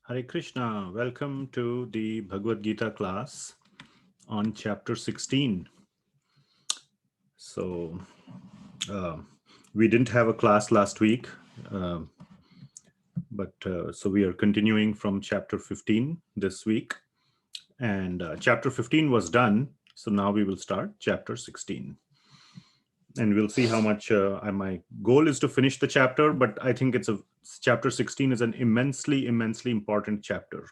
Hare Krishna, welcome to the Bhagavad Gita class on chapter 16. So, uh, we didn't have a class last week, uh, but we are continuing from chapter 15 this week. And chapter 15 was done, so now we will start chapter 16. And we'll see how much my goal is to finish the chapter, but I think chapter 16 is an immensely important chapter.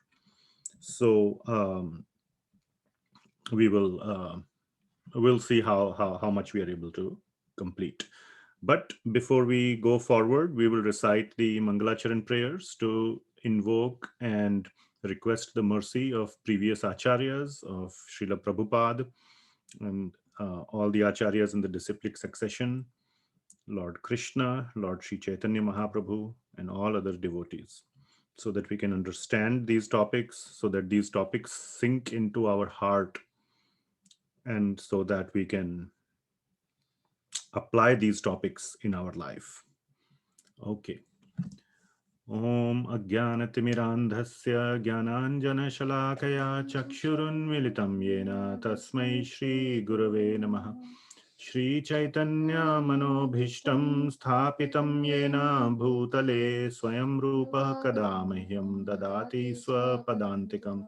So, we will. We'll see how much we are able to complete. But before we go forward, we will recite the Mangalacharan prayers to invoke and request the mercy of previous acharyas of Srila Prabhupada and all the acharyas in the disciplic succession, Lord Krishna, Lord Sri Chaitanya Mahaprabhu, and all other devotees, so that we can understand these topics, so that these topics sink into our heart, and so that we can apply these topics in our life. Okay. Om Ajnanatimirandhasya Jnananjanashalakaya Chakshurunmilitam Yena Tasmai Shri Gurave Namaha. Shri Chaitanya Manobhishtam Sthapitam Yena Bhutale Swayam Rupa Kadamahyam Dadati Swapadantikam.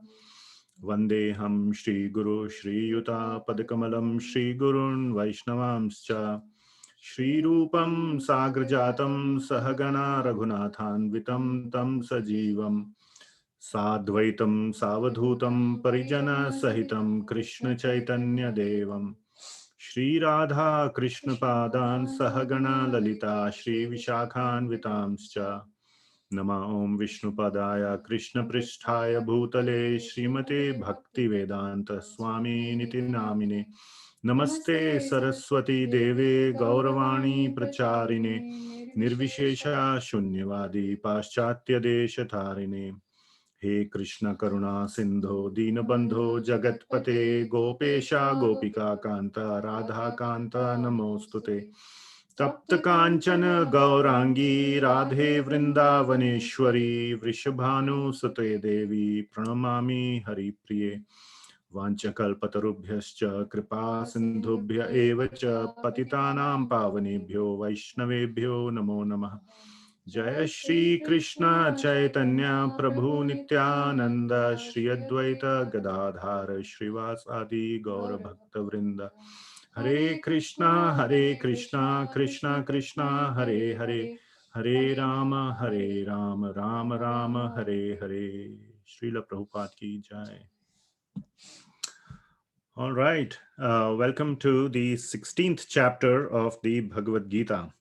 Vandeham Shri Guru Shri Yuta Padakamalam Shri Gurun Vaishnavamscha. Shri Rupam Sagrajatam Sahagana Raghunathanvitam Tam Sajivam Sadvaitam Savadhutam Parijana Sahitam Krishna Chaitanya Devam Shri Radha Krishna Padan Sahagana Lalita Shri Vishakhan Vitamscha Nama Om Vishnu Padaya Krishna Pristhaya Bhutale Srimate Bhakti Vedanta Swami Niti Namine Namaste Saraswati Deve Gauravani Pracharine Nirvishesha Shunyavadi Paschatya Deshatharine He Krishna Karuna Sindho Dinabandho Jagatpate Gopesha Gopika Kanta Radha Kanta Namostute Tapta Kanchana Gaurangi Radhe Vrindavaneshwari Vrishabhanu Sute Devi Pranamami Hari Priye Vanchakalpatarubhyascha Kripa Sindhubhya Evacha Patitanam Pavanebhyo Vaishnavebhyo Namo Namah. Jaya Shri Krishna Chaitanya Prabhu Nityananda Shri Advaita Gadadhara Srivasadi Gaura Bhakta Vrinda Hare Krishna Krishna Krishna Hare Hare Hare Rama Rama Hare Hare. Srila Prabhupada ki jai. All right. Welcome to the 16th chapter of the Bhagavad Gita.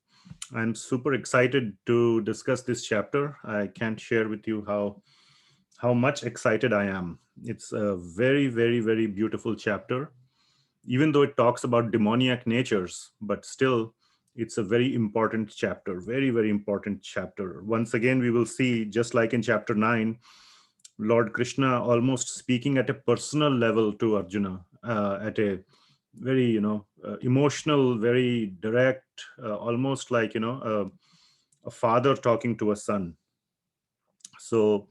I'm super excited to discuss this chapter. I can't share with you how much excited I am. It's a very beautiful chapter. Even though it talks about demoniac natures, but still it's a very important chapter, very important chapter. Once again, we will see, just like in chapter 9, Lord Krishna almost speaking at a personal level to Arjuna, at a very, emotional, very direct, almost like, a father talking to a son. So,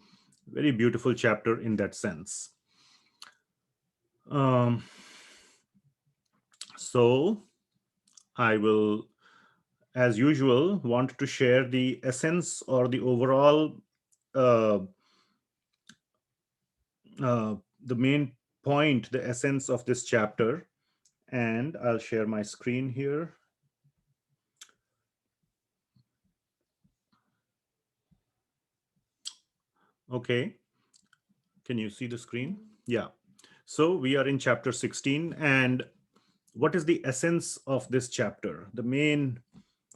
very beautiful chapter in that sense. Um, so, I will, as usual, want to share the essence or the overall, uh, the main point, the essence of this chapter. And I'll share my screen here. Okay. Can you see the screen? Yeah. So we are in chapter 16. And what is the essence of this chapter? The main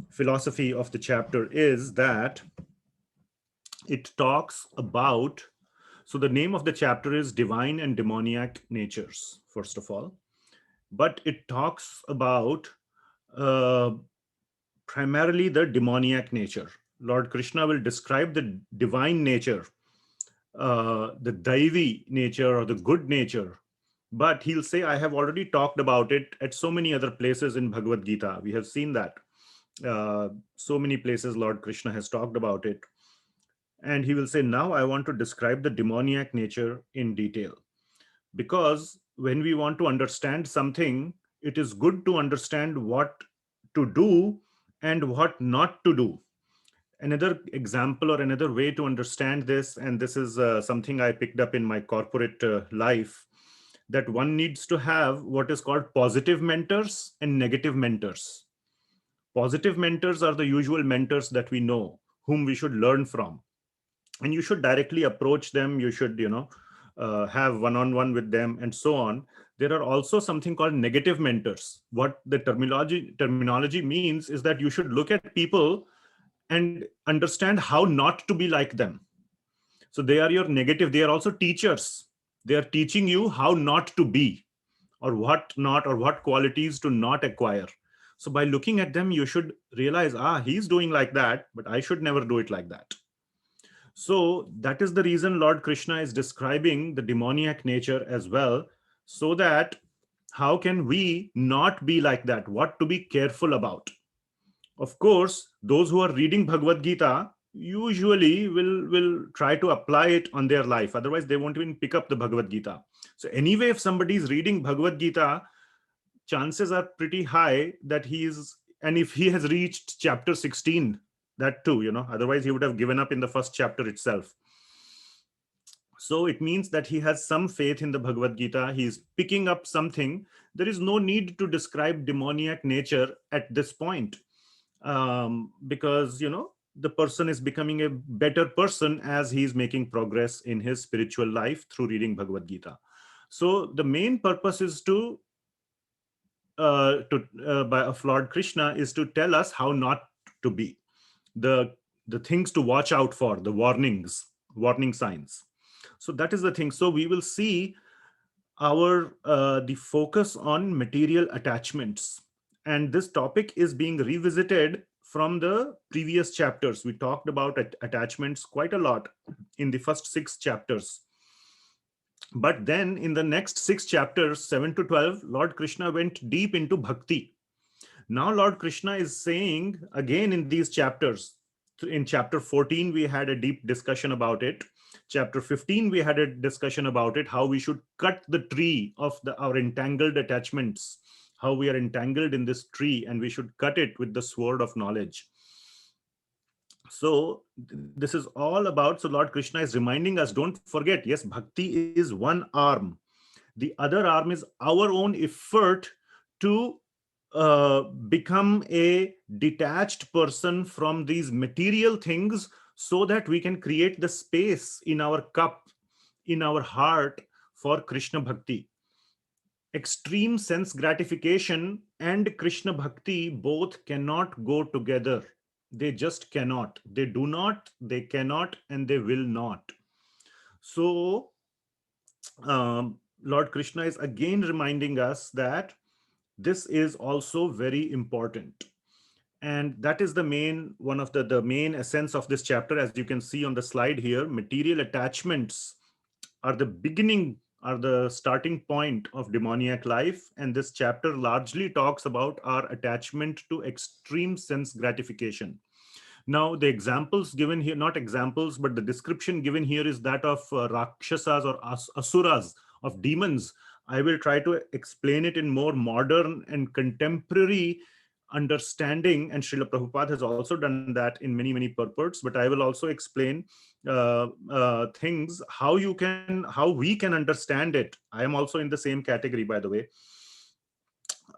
philosophy of the chapter is that it talks about, so the name of the chapter is Divine and Demoniac Natures, first of all. But it talks about uh, primarily the demoniac nature. Lord Krishna will describe the divine nature, the Daivi nature or the good nature. But he'll say, I have already talked about it at so many other places in Bhagavad Gita. We have seen that. So many places Lord Krishna has talked about it. And he will say, now I want to describe the demoniac nature in detail. Because when we want to understand something, it is good to understand what to do and what not to do. Another example or another way to understand this, and this is something I picked up in my corporate life, that one needs to have what is called positive mentors and negative mentors. Positive mentors are the usual mentors that we know, whom we should learn from, and you should directly approach them. You should, have one-on-one with them and so on. There are also something called negative mentors. What the terminology means is that you should look at people and understand how not to be like them. So they are your negative. They are also teachers. They are teaching you how not to be, or what not, or what qualities to not acquire. So by looking at them, you should realize, he's doing like that, but I should never do it like that. So that is the reason Lord Krishna is describing the demoniac nature as well, so that how can we not be like that? What to be careful about? Of course, those who are reading Bhagavad Gita usually will try to apply it on their life. Otherwise, they won't even pick up the Bhagavad Gita. So anyway, if somebody is reading Bhagavad Gita, chances are pretty high that he is, and if he has reached chapter 16, that too, otherwise he would have given up in the first chapter itself. So it means that he has some faith in the Bhagavad Gita. He is picking up something. There is no need to describe demoniac nature at this point, because the person is becoming a better person as he is making progress in his spiritual life through reading Bhagavad Gita. So the main purpose is of Lord Krishna is to tell us how not to be, the things to watch out for, the warning signs. So that is the thing. So we will see the focus on material attachments, and this topic is being revisited from the previous chapters. We talked about attachments quite a lot in the first 6 chapters, but then in the next 6 chapters, 7 to 12, Lord Krishna went deep into bhakti. Now Lord Krishna is saying again in these chapters, in chapter 14 we had a deep discussion about it. Chapter 15 we had a discussion about it, how we should cut the tree of our entangled attachments, how we are entangled in this tree, and we should cut it with the sword of knowledge. So this is all about, so Lord Krishna is reminding us, don't forget, yes, bhakti is one arm. The other arm is our own effort to become a detached person from these material things, so that we can create the space in our cup, in our heart, for Krishna bhakti. Extreme sense gratification and Krishna bhakti both cannot go together. They just cannot. They do not, they cannot, and they will not. So Lord Krishna is again reminding us that this is also very important. And that is the main, one of the main essence of this chapter. As you can see on the slide here, material attachments are the beginning, are the starting point of demoniac life. And this chapter largely talks about our attachment to extreme sense gratification. Now, the examples given here, not examples, but the description given here is that of Rakshasas or Asuras, of demons. I will try to explain it in more modern and contemporary understanding, and Srila Prabhupada has also done that in many, many purports. But I will also explain things, how we can understand it. I am also in the same category, by the way,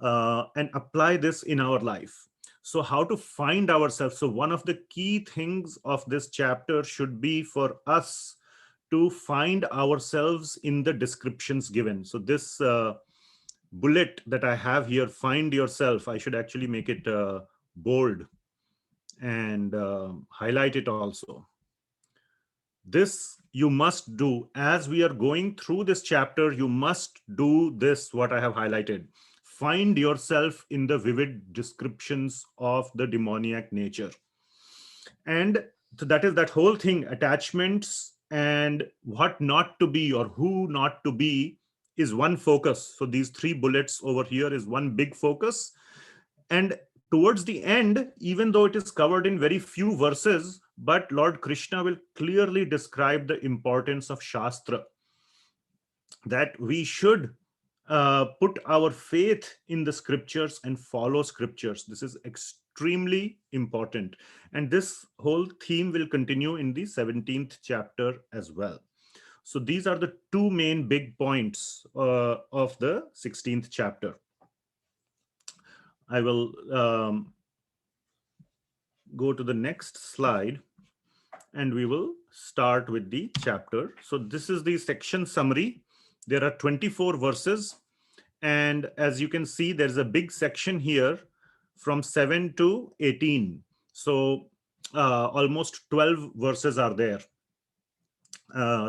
and apply this in our life. So how to find ourselves? So one of the key things of this chapter should be for us to find ourselves in the descriptions given. So this bullet that I have here, find yourself, I should actually make it bold and highlight it also. This you must do. As we are going through this chapter, you must do this, what I have highlighted. Find yourself in the vivid descriptions of the demoniac nature. And so that is that whole thing, attachments and what not to be or who not to be is one focus. So these 3 bullets over here is one big focus. And towards the end, even though it is covered in very few verses, but Lord Krishna will clearly describe the importance of Shastra, that we should put our faith in the scriptures and follow scriptures. This is extremely important. And this whole theme will continue in the 17th chapter as well. So these are the two main big points of the 16th chapter. I will go to the next slide and we will start with the chapter. So this is the section summary. There are 24 verses. And as you can see, there's a big section here from 7 to 18. So almost 12 verses are there,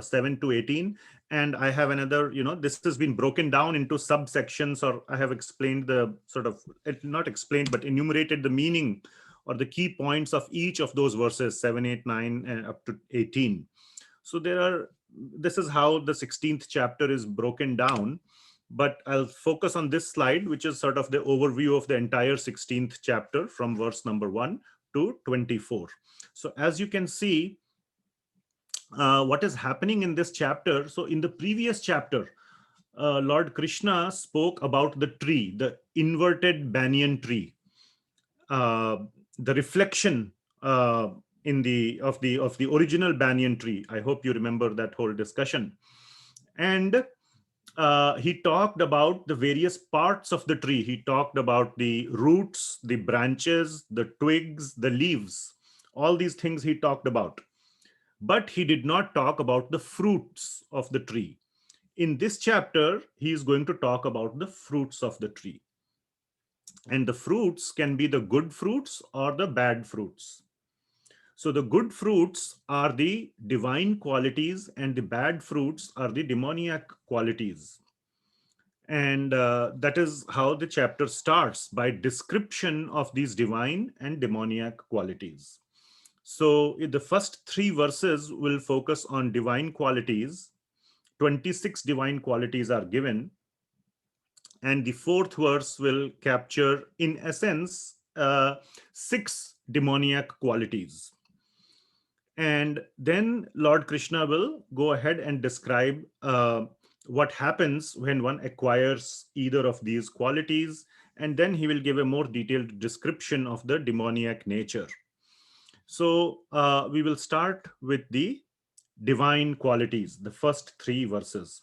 7 to 18. And I have another, this has been broken down into subsections, or I have explained the sort of, not explained, but enumerated the meaning or the key points of each of those verses, 7, 8, 9, and up to 18. So this is how the 16th chapter is broken down. But I'll focus on this slide, which is sort of the overview of the entire 16th chapter from verse number 1 to 24. So as you can see, what is happening in this chapter. So in the previous chapter, Lord Krishna spoke about the tree, the inverted banyan tree, the reflection of the original banyan tree. I hope you remember that whole discussion. And he talked about the various parts of the tree. He talked about the roots, the branches, the twigs, the leaves. All these things he talked about. But he did not talk about the fruits of the tree. In this chapter, he is going to talk about the fruits of the tree. And the fruits can be the good fruits or the bad fruits. So the good fruits are the divine qualities and the bad fruits are the demoniac qualities. And that is how the chapter starts, by description of these divine and demoniac qualities. So the first 3 verses will focus on divine qualities. 26 divine qualities are given. And the 4th verse will capture, in essence, 6 demoniac qualities. And then Lord Krishna will go ahead and describe what happens when one acquires either of these qualities. And then he will give a more detailed description of the demoniac nature. So we will start with the divine qualities, the first 3 verses.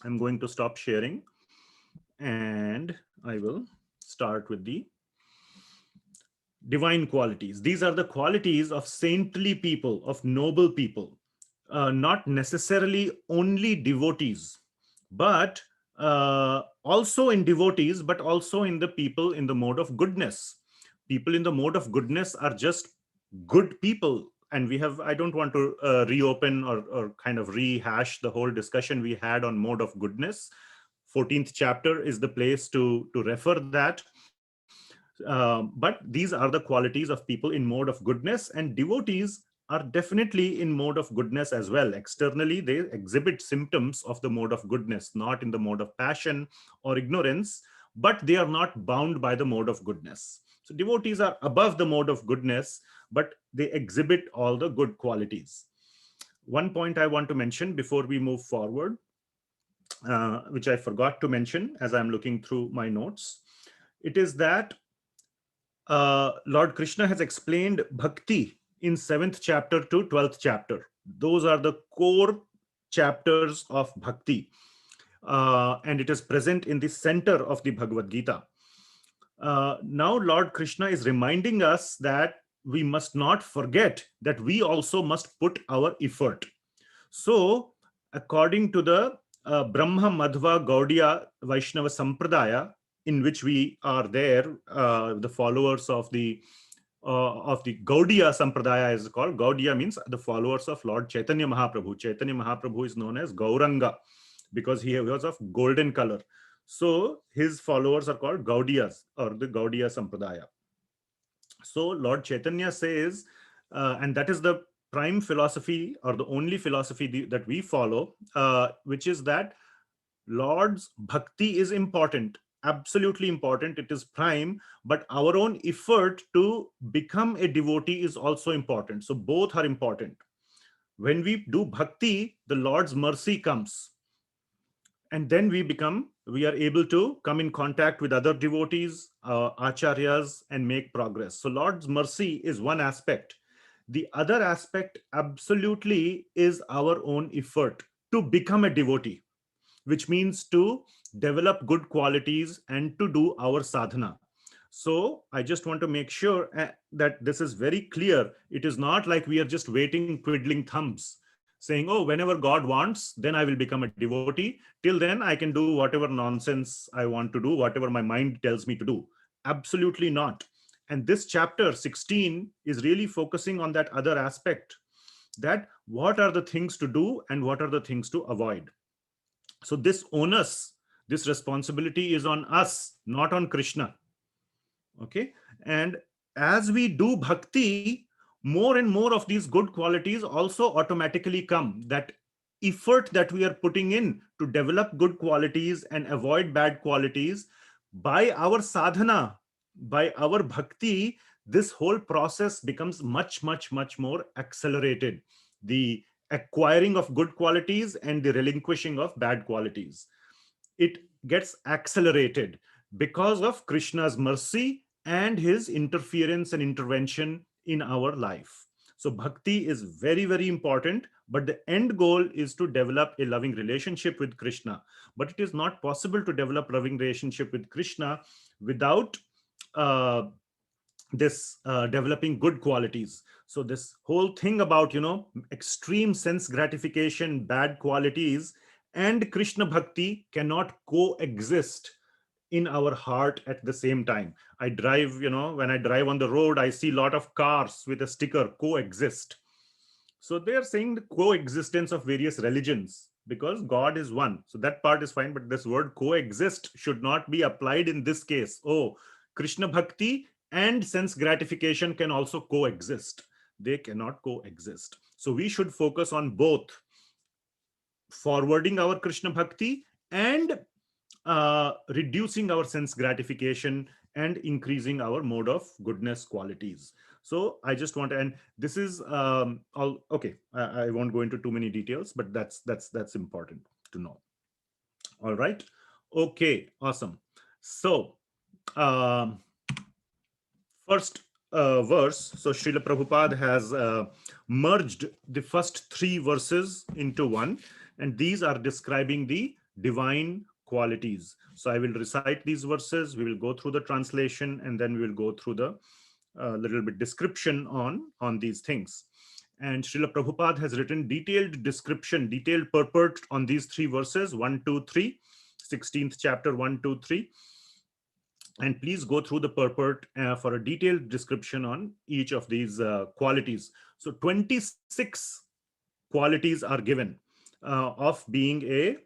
I'm going to stop sharing and I will start with the divine qualities. These are the qualities of saintly people, of noble people, not necessarily only devotees, but also in devotees, but also in the people in the mode of goodness. People in the mode of goodness are just good people. And I don't want to reopen or kind of rehash the whole discussion we had on mode of goodness. 14th chapter is the place to refer that. But these are the qualities of people in mode of goodness, and devotees are definitely in mode of goodness as well. Externally, they exhibit symptoms of the mode of goodness, not in the mode of passion or ignorance, but they are not bound by the mode of goodness. So devotees are above the mode of goodness, but they exhibit all the good qualities. One point I want to mention before we move forward, which I forgot to mention as I'm looking through my notes, it is that Lord Krishna has explained bhakti in 7th chapter to 12th chapter. Those are the core chapters of bhakti. And it is present in the center of the Bhagavad Gita. Now, Lord Krishna is reminding us that we must not forget that we also must put our effort. So, according to the Brahma Madhva Gaudiya Vaishnava Sampradaya, in which we are there, the followers of the Gaudiya Sampradaya is called. Gaudiya means the followers of Lord Chaitanya Mahaprabhu. Chaitanya Mahaprabhu is known as Gauranga because he was of golden color. So his followers are called Gaudiyas, or the Gaudiya Sampradaya. So Lord Chaitanya says, and that is the prime philosophy or the only philosophy that we follow, which is that Lord's bhakti is important absolutely important. It is prime, but our own effort to become a devotee is also important. So both are important. When we do bhakti, the Lord's mercy comes, and then we are able to come in contact with other devotees, acharyas, and make progress. So Lord's mercy is one aspect. The other aspect absolutely is our own effort to become a devotee, which means to develop good qualities and to do our sadhana. So I just want to make sure that this is very clear. It is not like we are just waiting, twiddling thumbs, saying, oh, whenever God wants, then I will become a devotee. Till then, I can do whatever nonsense I want to do, whatever my mind tells me to do. Absolutely not. And this chapter 16 is really focusing on that other aspect, that what are the things to do and what are the things to avoid. So this onus, this responsibility is on us, not on Krishna. Okay. And as we do bhakti, more and more of these good qualities also automatically come. That effort that we are putting in to develop good qualities and avoid bad qualities, by our sadhana, by our bhakti, this whole process becomes much, much, much more accelerated. The acquiring of good qualities and the relinquishing of bad qualities, it gets accelerated because of Krishna's mercy and his interference and intervention in our life. So bhakti is very, very important, but the end goal is to develop a loving relationship with Krishna. But it is not possible to develop loving relationship with Krishna without this developing good qualities. So this whole thing about, extreme sense gratification, bad qualities, and Krishna bhakti cannot coexist in our heart at the same time. I drive, when I drive on the road, I see a lot of cars with a sticker coexist. So they are saying the coexistence of various religions, because God is one. So that part is fine, but this word coexist should not be applied in this case. Oh, Krishna bhakti and sense gratification can also coexist. They cannot coexist. So we should focus on both forwarding our Krishna bhakti and reducing our sense gratification and increasing our mode of goodness qualities. So I just want to, and this is all okay. I won't go into too many details, but that's important to know. All right. Okay. Awesome. So um, first verse. So Srila Prabhupada has merged the first three verses into one, and these are describing the divine qualities. So I will recite these verses, we will go through the translation, and then we will go through the little bit description on these things. And Srila Prabhupada has written detailed description, detailed purport on these three verses, 1, 2, 3, 16th chapter, 1, 2, 3. And please go through the purport for a detailed description on each of these qualities. So 26 qualities are given of being a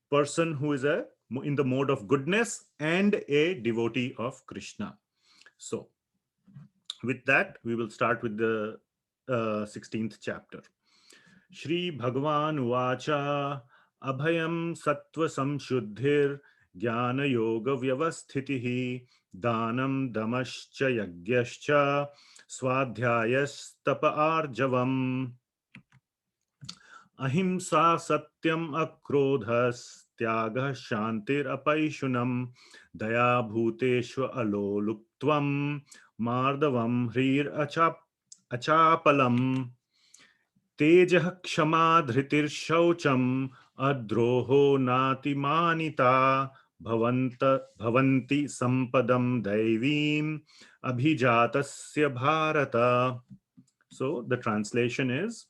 person who is in the mode of goodness and a devotee of Krishna. So with that, we will start with the 16th chapter. Shri Bhagavan Uvacha Abhayam Sattva Samshuddhir Jnana Yoga Vyavasthitihi Danam Damascha Yagyascha Swadhyayastapa Arjavam Ahimsa Satyam Akrodhas Tyagah Shantir Apaishunam Daya Bhuteshva Aloluktvam Mardavam Hrir Achapalam तेजः क्षमा धृतिर्शौचम् अद्रोहो नातिमानिता भवन्ति सम्पदं दैवीम् अभिजातस्य Bharat. So the translation is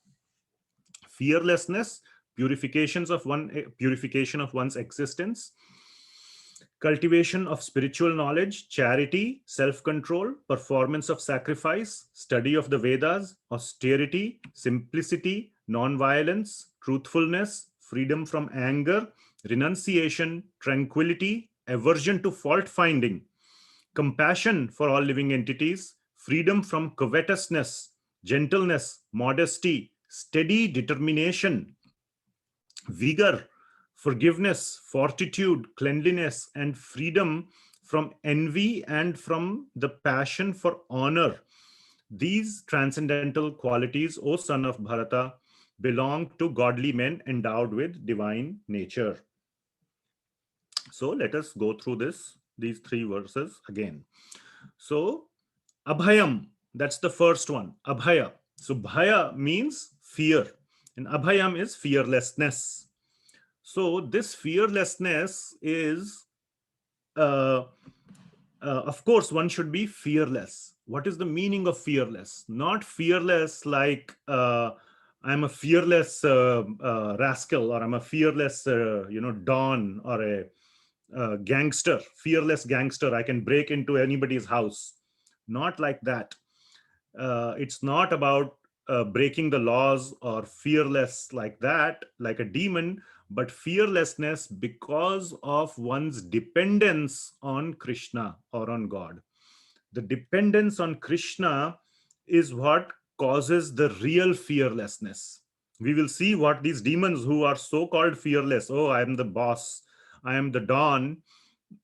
fearlessness, purification of one's existence, cultivation of spiritual knowledge, charity, self-control, performance of sacrifice, study of the Vedas, austerity, simplicity, non-violence, truthfulness, freedom from anger, renunciation, tranquility, aversion to fault-finding, compassion for all living entities, freedom from covetousness, gentleness, modesty, steady determination, vigor, forgiveness, fortitude, cleanliness, and freedom from envy and from the passion for honor. These transcendental qualities, O son of Bharata, belong to godly men endowed with divine nature. So let us go through these three verses again. So Abhayam, that's the first one. Abhaya. So Bhaya means fear, and Abhayam is fearlessness. So this fearlessness is, uh, of course, one should be fearless. What is the meaning of fearless? Not fearless like I'm a fearless rascal, or I'm a fearless, don, or a gangster, fearless gangster. I can break into anybody's house. Not like that. It's not about breaking the laws or fearless like that, like a demon, but fearlessness because of one's dependence on Krishna or on God. The dependence on Krishna is what causes the real fearlessness. We will see what these demons who are so called fearless, oh, I am the boss, I am the Don,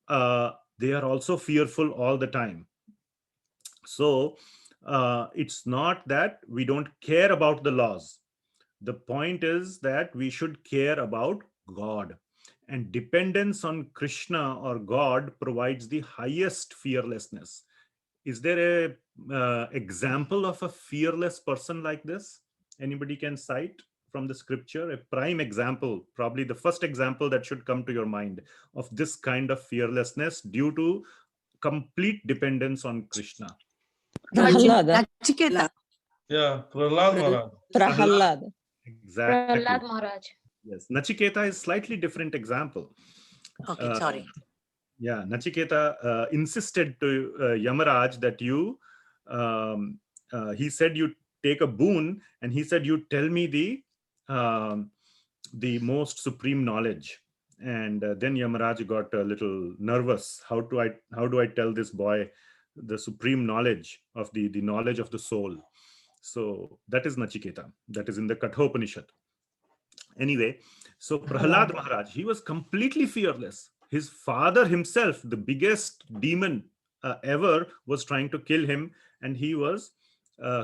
they are also fearful all the time. So it's not that we don't care about the laws. The point is that we should care about God. And dependence on Krishna or God provides the highest fearlessness. Is there a example of a fearless person like this? Anybody can cite from the scripture a prime example, probably the first example that should come to your mind of this kind of fearlessness due to complete dependence on Krishna. Prahlada. Nachiketa. Yeah, Prahlad Maharaj. Prahlada. Exactly. Prahlad Maharaj. Yes, Nachiketa is slightly different example. Okay, sorry. Yeah, Nachiketa insisted to Yamaraj that he said you take a boon, and he said you tell me the most supreme knowledge. And then Yamaraj got a little nervous. How do I tell this boy the supreme knowledge of the knowledge of the soul? So that is Nachiketa. That is in the Kathopanishad. Anyway, so Prahlad Maharaj, he was completely fearless. His father himself, the biggest demon ever, was trying to kill him, and he was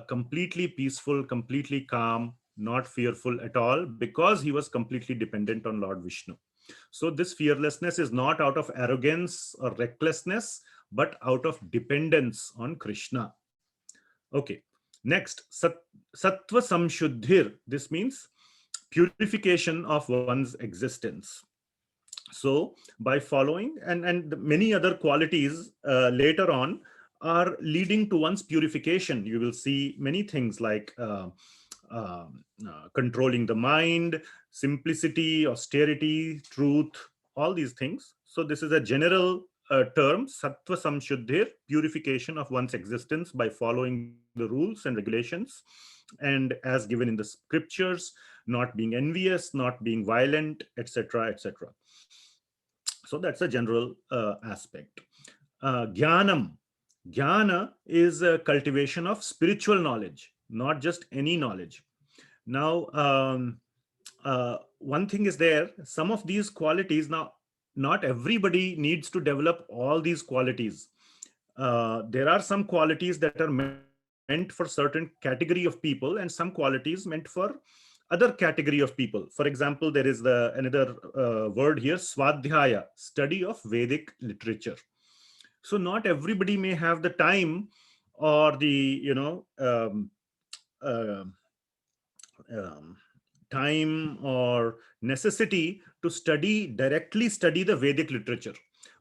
completely peaceful, completely calm, not fearful at all, because he was completely dependent on Lord Vishnu. So this fearlessness is not out of arrogance or recklessness, but out of dependence on Krishna. Okay. Next, Sattva Samshuddhir. This means purification of one's existence. So by following and many other qualities later on are leading to one's purification. You will see many things like controlling the mind, simplicity, austerity, truth, all these things. So this is a general term, Sattva Samshuddhir, purification of one's existence by following the rules and regulations, and as given in the scriptures, not being envious, not being violent, etc., etc. So that's a general aspect. Jnanam. Jnana is a cultivation of spiritual knowledge, not just any knowledge. Now, one thing is there, some of these qualities, now, not everybody needs to develop all these qualities. There are some qualities that are meant for certain category of people, and some qualities meant for other category of people. For example, there is another word here, Swadhyaya, study of Vedic literature. So not everybody may have the time or the time or necessity to directly study the Vedic literature.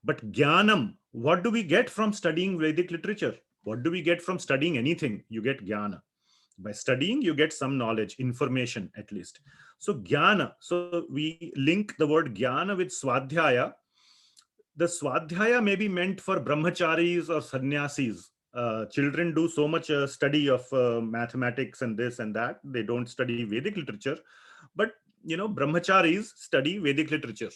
But Jnanam, what do we get from studying Vedic literature? What do we get from studying anything? You get Jnana. By studying, you get some knowledge, information at least. So Jnana, so we link the word Jnana with Swadhyaya. The Swadhyaya may be meant for brahmacharis or sannyasis. Children do so much study of mathematics and this and that. They don't study Vedic literature. But, brahmacharis study Vedic literature.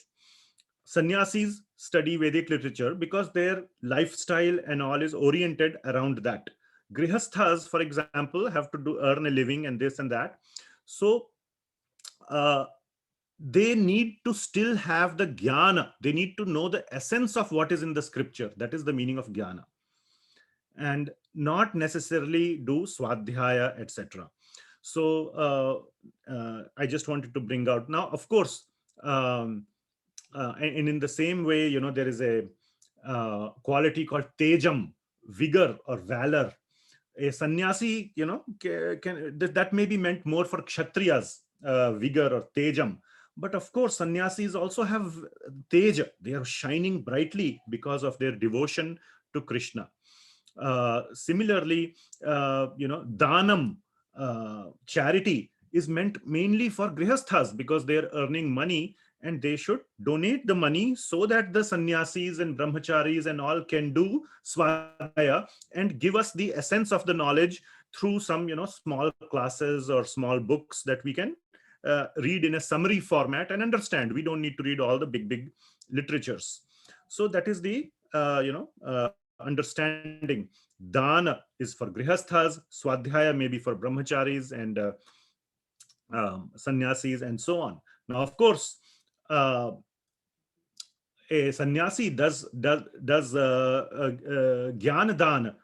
Sannyasis study Vedic literature because their lifestyle and all is oriented around that. Grihasthas, for example, have to earn a living and this and that. So they need to still have the jnana. They need to know the essence of what is in the scripture. That is the meaning of jnana. And not necessarily do swadhyaya, etc. So I just wanted to bring out now, of course, and in the same way, there is a quality called tejam, vigor or valor. A sannyasi, that may be meant more for kshatriyas, vigor or tejam. But of course, sannyasis also have teja. They are shining brightly because of their devotion to Krishna. Similarly, danam, charity, is meant mainly for grihasthas because they are earning money, and they should donate the money so that the sannyasis and brahmacharis and all can do svadhyaya and give us the essence of the knowledge through some small classes or small books that we can read in a summary format and understand. We don't need to read all the big literatures. So that is the understanding. Dana is for grihasthas, swadhyaya maybe for brahmacharis and sannyasis and so on. Now, of course, a sannyasi does jnana dan.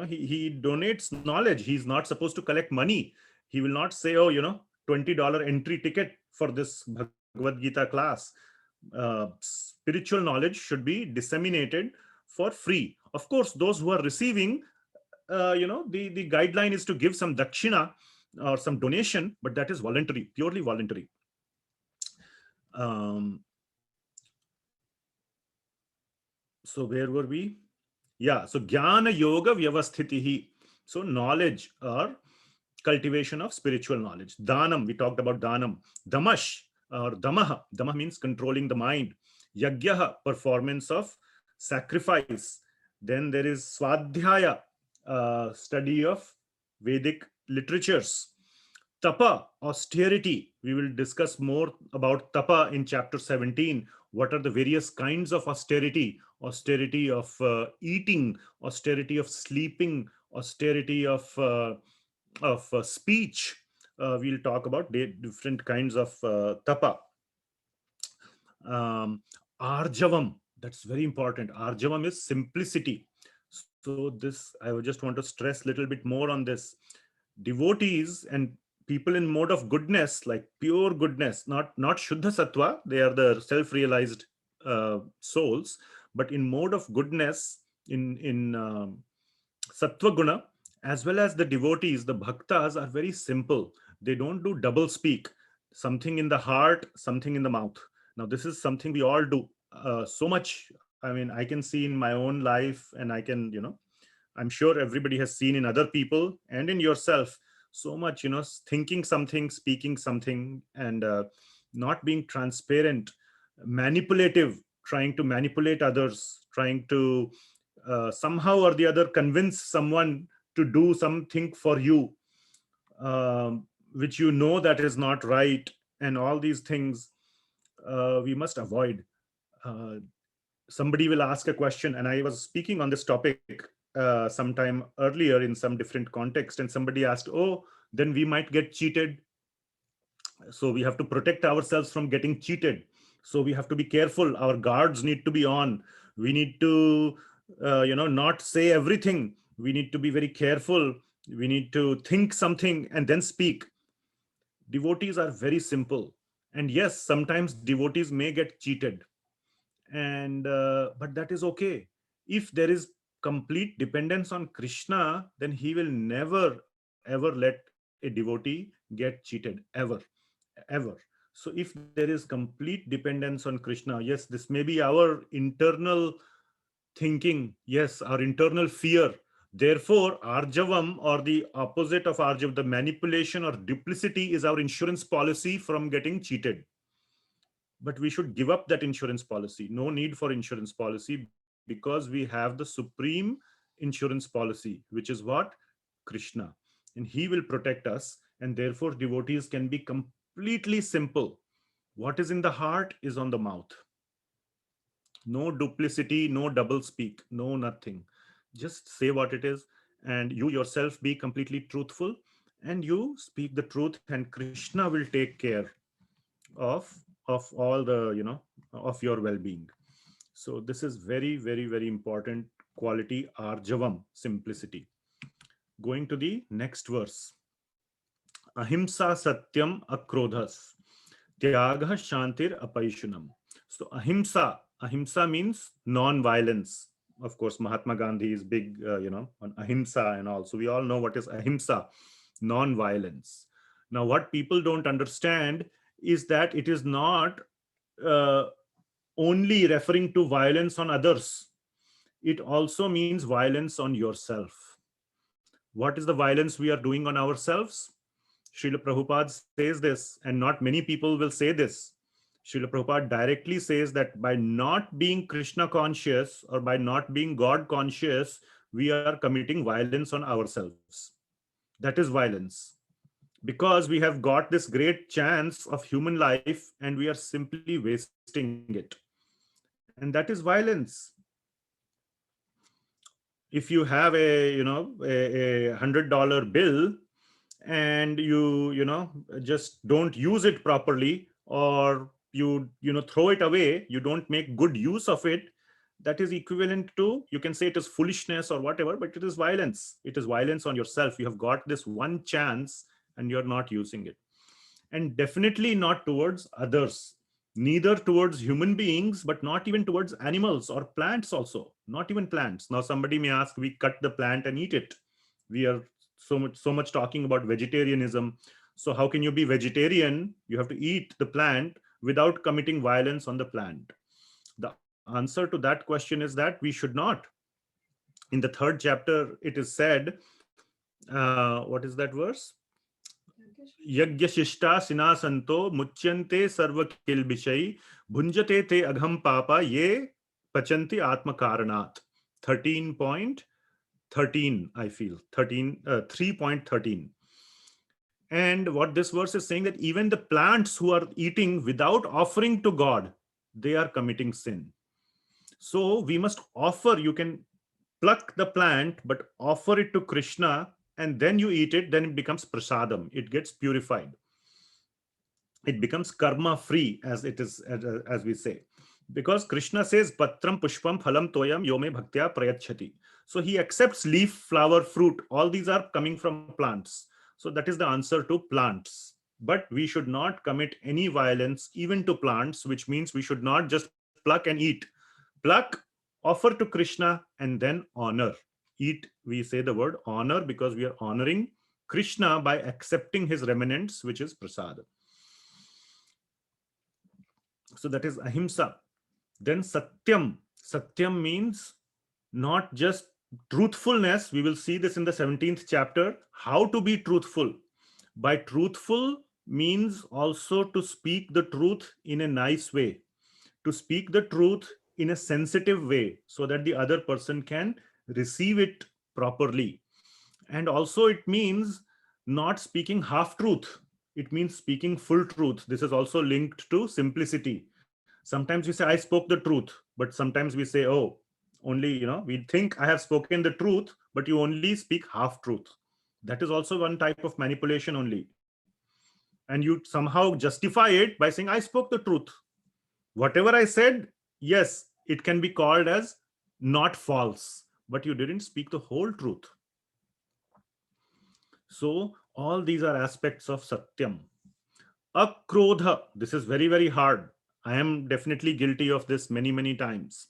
He donates knowledge. He's not supposed to collect money. He will not say, oh, $20 entry ticket for this Bhagavad Gita class. Spiritual knowledge should be disseminated for free. Of course, those who are receiving, the guideline is to give some dakshina or some donation, but that is voluntary, purely voluntary. So where were we? Yeah, so jnana yoga vyavasthitihi. So knowledge or cultivation of spiritual knowledge. Danam, we talked about danam. Damash or damaha. Damaha means controlling the mind. Yagyaha, performance of sacrifice. Then there is swadhyaya, study of Vedic literatures. Tapa, austerity. We will discuss more about tapa in chapter 17. What are the various kinds of austerity? Austerity of eating, austerity of sleeping, austerity of speech. We'll talk about different kinds of tapa. Arjavam, that's very important. Arjavam is simplicity. So this, I would just want to stress a little bit more on this. Devotees and people in mode of goodness, like pure goodness, not Shuddha Sattva, they are the self-realized souls, but in mode of goodness, in Sattva Guna, as well as the devotees, the bhaktas are very simple. They don't do double speak, something in the heart, something in the mouth. Now, this is something we all do so much. I mean, I can see in my own life, and I can, I'm sure everybody has seen in other people and in yourself so much, thinking something, speaking something, and not being transparent, manipulative, trying to manipulate others, trying to somehow or the other convince someone to do something for you, which that is not right, and all these things we must avoid. Somebody will ask a question, and I was speaking on this topic sometime earlier in some different context, and somebody asked, oh, then we might get cheated, so we have to protect ourselves from getting cheated, so we have to be careful, our guards need to be on, we need to not say everything, we need to be very careful, we need to think something and then speak. Devotees are very simple, and yes, sometimes devotees may get cheated, and but that is okay. If there is complete dependence on Krishna, then he will never ever let a devotee get cheated, ever. So if there is complete dependence on Krishna, yes, this may be our internal thinking, yes, our internal fear. Therefore, arjavam, or the opposite of arjav, the manipulation or duplicity, is our insurance policy from getting cheated. But we should give up that insurance policy. No need for insurance policy, because we have the supreme insurance policy, which is what? Krishna. And he will protect us, and therefore devotees can be completely simple. What is in the heart is on the mouth. No duplicity, no double speak, no nothing. Just say what it is, and you yourself be completely truthful, and you speak the truth, and Krishna will take care of all the, of your well-being. So this is very, very, very important quality, arjavam, simplicity. Going to the next verse. Ahimsa satyam akrodhas. Tyagah shantir apaishunam. So ahimsa means non-violence. Of course, Mahatma Gandhi is big, on ahimsa and all. So we all know what is ahimsa, non-violence. Now, what people don't understand is that it is not uh, only referring to violence on others. It also means violence on yourself. What is the violence we are doing on ourselves? Srila Prabhupada says this, and not many people will say this. Srila Prabhupada directly says that by not being Krishna conscious or by not being God conscious, we are committing violence on ourselves. That is violence. Because we have got this great chance of human life and we are simply wasting it. And that is violence. If you have a $100 bill and you just don't use it properly, or you throw it away, you don't make good use of it, that is equivalent to, you can say it is foolishness or whatever, but it is violence. It is violence on yourself. You have got this one chance and you're not using it. And definitely not towards others, neither towards human beings, but not even towards animals or plants also, not even plants. Now somebody may ask, we cut the plant and eat it. We are so much talking about vegetarianism. So how can you be vegetarian? You have to eat the plant without committing violence on the plant. The answer to that question is that we should not. In the 3rd chapter, it is said, what is that verse? Yagya shishta sinasanto muchyante sarva kilbishai bhunjate te agham papa ye pachanti atma karanat. 13.13, I feel 3.13. And what this verse is saying, that even the plants who are eating without offering to God, they are committing sin. So we must offer. You can pluck the plant but offer it to Krishna, and then you eat it, then it becomes prasadam. It gets purified. It becomes karma free, as it is, as we say. Because Krishna says, Patram pushpam phalam toyam yome bhaktya prayachati. So he accepts leaf, flower, fruit. All these are coming from plants. So that is the answer to plants. But we should not commit any violence even to plants, which means we should not just pluck and eat. Pluck, offer to Krishna, and then honor. Eat, we say the word honor because we are honoring Krishna by accepting his remnants, which is prasad. So that is ahimsa. Then satyam. Satyam means not just truthfulness. We will see this in the 17th chapter, how to be truthful. By truthful means also to speak the truth in a nice way, to speak the truth in a sensitive way so that the other person can receive it properly. And also it means not speaking half truth. It means speaking full truth. This is also linked to simplicity. Sometimes we say, I spoke the truth, but sometimes we say, oh, only, we think I have spoken the truth, but you only speak half truth. That is also one type of manipulation only. And you somehow justify it by saying, I spoke the truth. Whatever I said, yes, it can be called as not false, but you didn't speak the whole truth. So all these are aspects of satyam. Akrodha, this is very, very hard. I am definitely guilty of this many, many times.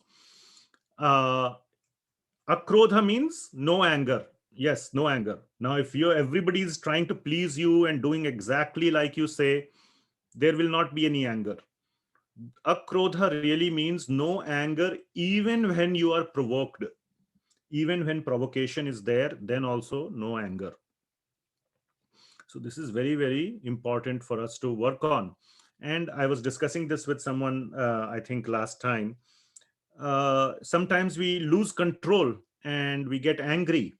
Akrodha means no anger. Yes, no anger. Now, if everybody is trying to please you and doing exactly like you say, there will not be any anger. Akrodha really means no anger, even when you are provoked. Even when provocation is there, then also no anger. So this is very, very important for us to work on. And I was discussing this with someone, I think last time. Sometimes we lose control and we get angry.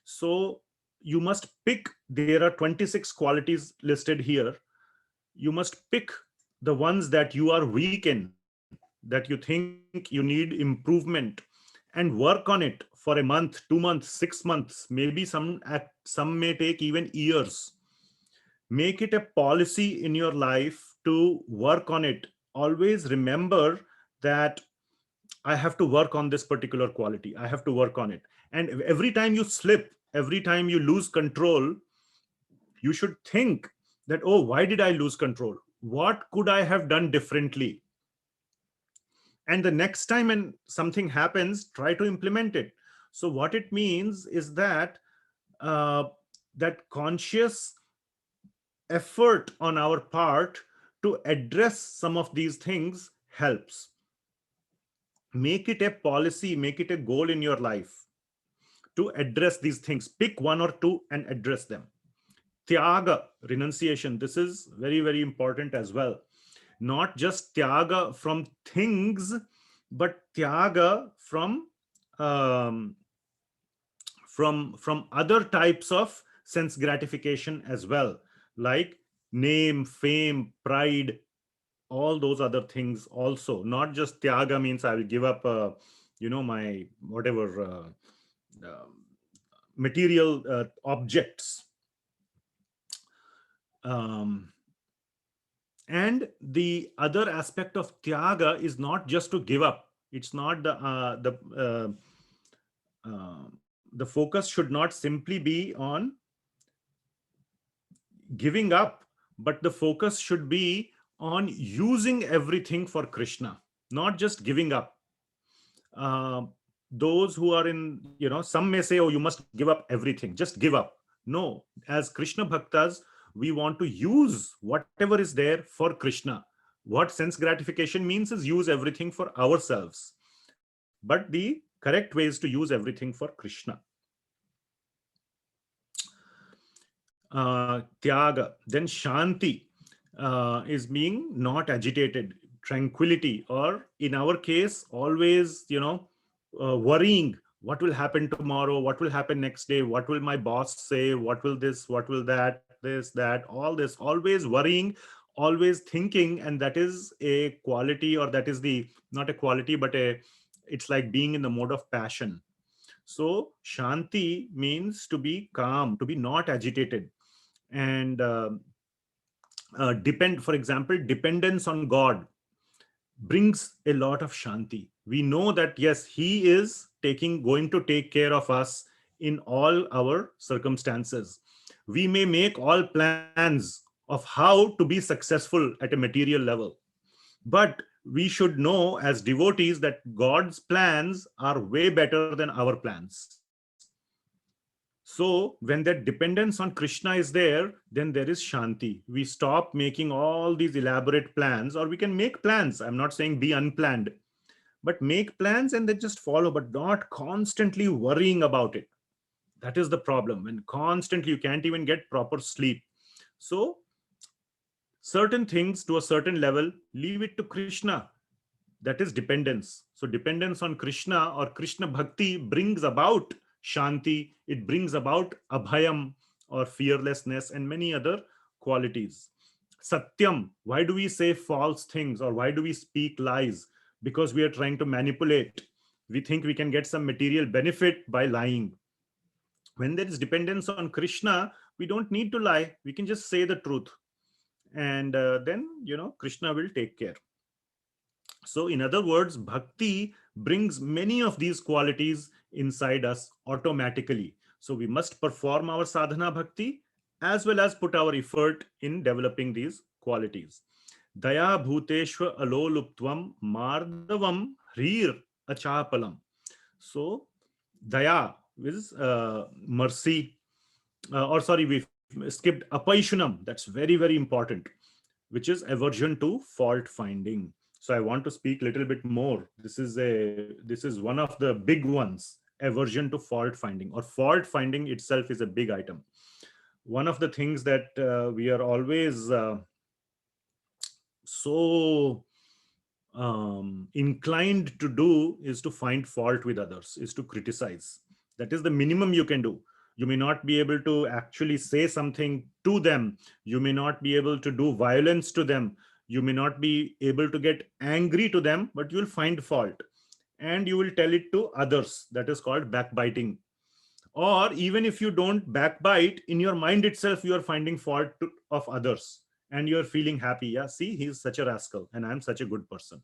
So you must pick, there are 26 qualities listed here. You must pick the ones that you are weak in, that you think you need improvement, and work on it for a month, 2 months, 6 months, maybe some may take even years. Make it a policy in your life to work on it. Always remember that I have to work on this particular quality. I have to work on it. And every time you slip, every time you lose control, you should think that, oh, why did I lose control? What could I have done differently? And the next time when something happens, try to implement it. So what it means is that that conscious effort on our part to address some of these things helps. Make it a policy, make it a goal in your life to address these things. Pick one or two and address them. Tyaga, renunciation, this is very, very important as well. Not just tyaga from things, but tyaga um, from other types of sense gratification as well, like name, fame, pride, all those other things also. Not just tyaga means I will give up my whatever material objects. And the other aspect of tyaga is not just to give up. It's not the focus should not simply be on giving up, but the focus should be on using everything for Krishna, not just giving up. Those who are in, some may say, oh, you must give up everything, just give up. No, as Krishna bhaktas, we want to use whatever is there for Krishna. What sense gratification means is use everything for ourselves. But the correct way is to use everything for Krishna. Tyaga. Then Shanti is being not agitated, tranquility, or in our case, always, worrying. What will happen tomorrow? What will happen next day? What will my boss say? What will this? What will that? This, that, all this. Always worrying, always thinking, and that is a quality, or that is not a quality, but it's like being in the mode of passion. So Shanti means to be calm, to be not agitated, and for example, dependence on God brings a lot of Shanti. We know that, yes, he is going to take care of us in all our circumstances. We may make all plans of how to be successful at a material level, but we should know as devotees that God's plans are way better than our plans. So when that dependence on Krishna is there, then there is Shanti. We stop making all these elaborate plans, or we can make plans. I'm not saying be unplanned, but make plans and then just follow, but not constantly worrying about it. That is the problem. When constantly you can't even get proper sleep. So certain things to a certain level, leave it to Krishna. That is dependence. So dependence on Krishna or Krishna bhakti brings about Shanti. It brings about abhayam or fearlessness and many other qualities. Satyam. Why do we say false things, or why do we speak lies? Because we are trying to manipulate. We think we can get some material benefit by lying. When there is dependence on Krishna, we don't need to lie. We can just say the truth. And then, Krishna will take care. So in other words, bhakti brings many of these qualities inside us automatically. So we must perform our sadhana bhakti as well as put our effort in developing these qualities. Daya bhuteshva aloluptvam mardavam hrir achapalam. So daya is mercy, we skipped apaishunam. That's very, very important, which is aversion to fault finding. So I want to speak a little bit more. This is one of the big ones, aversion to fault finding, or fault finding itself is a big item. One of the things that we are always so inclined to do is to find fault with others, is to criticize. That is the minimum you can do. You may not be able to actually say something to them. You may not be able to do violence to them. You may not be able to get angry to them, but you will find fault and you will tell it to others. That is called backbiting. Or even if you don't backbite, in your mind itself, you are finding of others and you're feeling happy. Yeah, see, he's such a rascal and I'm such a good person.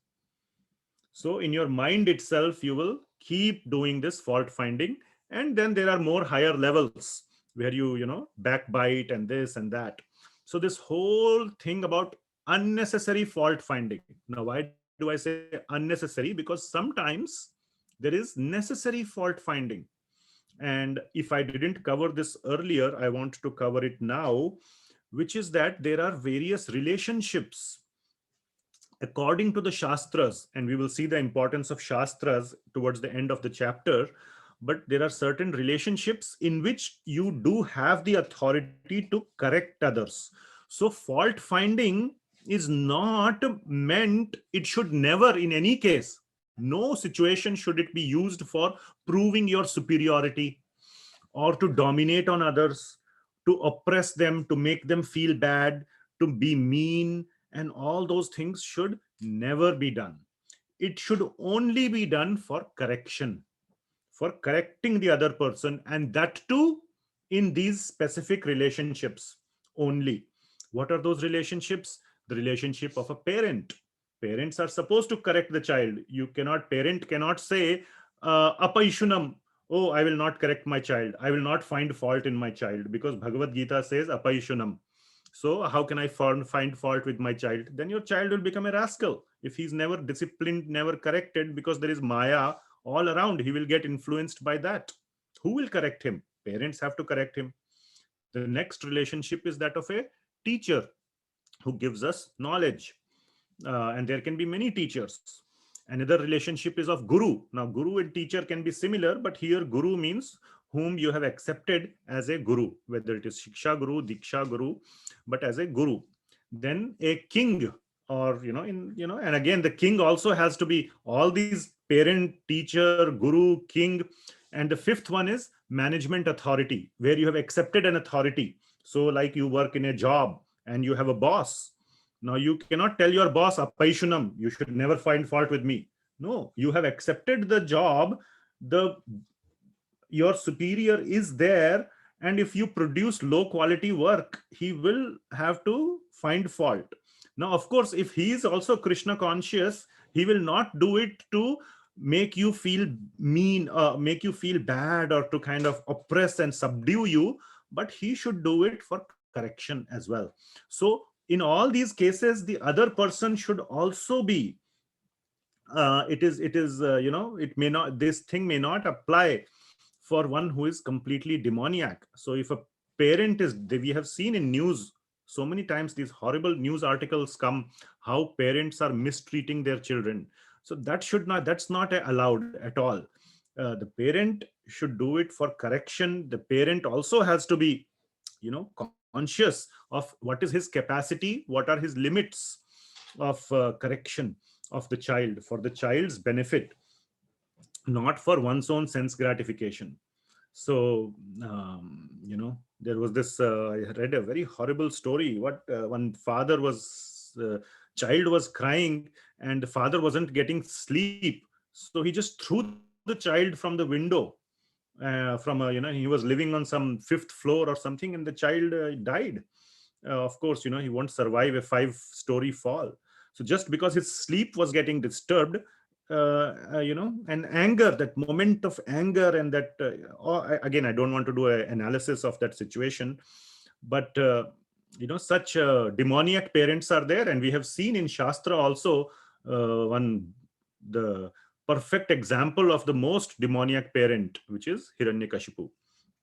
So in your mind itself, you will keep doing this fault finding. And then there are more higher levels where you backbite and this and that. So this whole thing about unnecessary fault finding. Now, why do I say unnecessary? Because sometimes there is necessary fault finding. And if I didn't cover this earlier, I want to cover it now, which is that there are various relationships according to the Shastras, and we will see the importance of Shastras towards the end of the chapter. But there are certain relationships in which you do have the authority to correct others. So, fault finding is not meant, it should never, in any case, no situation should it be used for proving your superiority or to dominate on others, to oppress them, to make them feel bad, to be mean, and all those things should never be done. It should only be done for correction, for correcting the other person, and that too in these specific relationships only. What are those relationships? The relationship of a parent. Parents are supposed to correct the child. Parent cannot say, Apaishunam, oh, I will not correct my child. I will not find fault in my child, because Bhagavad Gita says Apaishunam. So how can I find fault with my child? Then your child will become a rascal. If he's never disciplined, never corrected, because there is Maya all around, he will get influenced by that. Who will correct him? Parents have to correct him. The next relationship is that of a teacher who gives us knowledge. And there can be many teachers. Another relationship is of guru. Now, guru and teacher can be similar, but here guru means whom you have accepted as a guru, whether it is Shiksha Guru, Diksha Guru, but as a guru. Then a king, or and again the king also has to be all these: parent, teacher, guru, king. And the fifth one is management authority, where you have accepted an authority. So like you work in a job and you have a boss. Now you cannot tell your boss, Apaishunam, you should never find fault with me. No, you have accepted the job. Your superior is there, and if you produce low quality work, he will have to find fault. Now, of course, if he is also Krishna conscious, he will not do it to make you feel mean, make you feel bad, or to kind of oppress and subdue you, but he should do it for correction as well. So in all these cases, the other person should also be, it may not, this thing may not apply for one who is completely demoniac. So if a parent is, we have seen in news so many times, these horrible news articles come, how parents are mistreating their children. So that's not allowed at all. The parent should do it for correction. The parent also has to be conscious of what is his capacity, what are his limits of correction of the child, for the child's benefit, not for one's own sense gratification. So there was this, I read a very horrible story. One father was, child was crying, and the father wasn't getting sleep, so he just threw the child from the window, he was living on some 5th floor or something, and the child died. Of course, he won't survive a 5-story fall. So just because his sleep was getting disturbed, and anger, that moment of anger, and that again, I don't want to do an analysis of that situation, but such demoniac parents are there, and we have seen in Shastra also the perfect example of the most demoniac parent, which is Hiranyakashipu.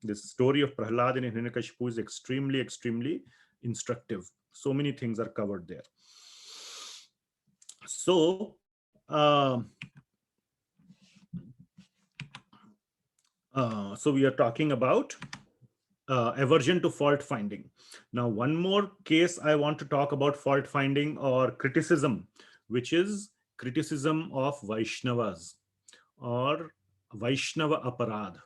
This story of Prahlad and Hiranyakashipu is extremely, extremely instructive. So many things are covered there. So we are talking about aversion to fault finding. Now, one more case I want to talk about fault finding or criticism, which is criticism of Vaishnavas or Vaishnava aparad.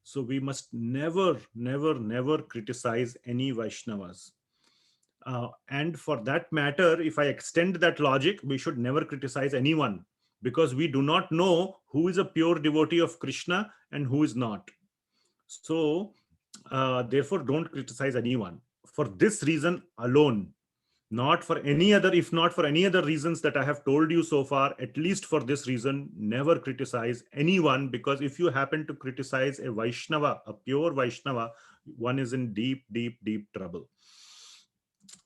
So we must never, never, never criticize any Vaishnavas. And for that matter, if I extend that logic, we should never criticize anyone, because we do not know who is a pure devotee of Krishna and who is not. So therefore don't criticize anyone for this reason alone, not for any other. If not for any other reasons that I have told you so far, at least for this reason, never criticize anyone, because if you happen to criticize a Vaishnava, a pure Vaishnava, one is in deep, deep, deep trouble.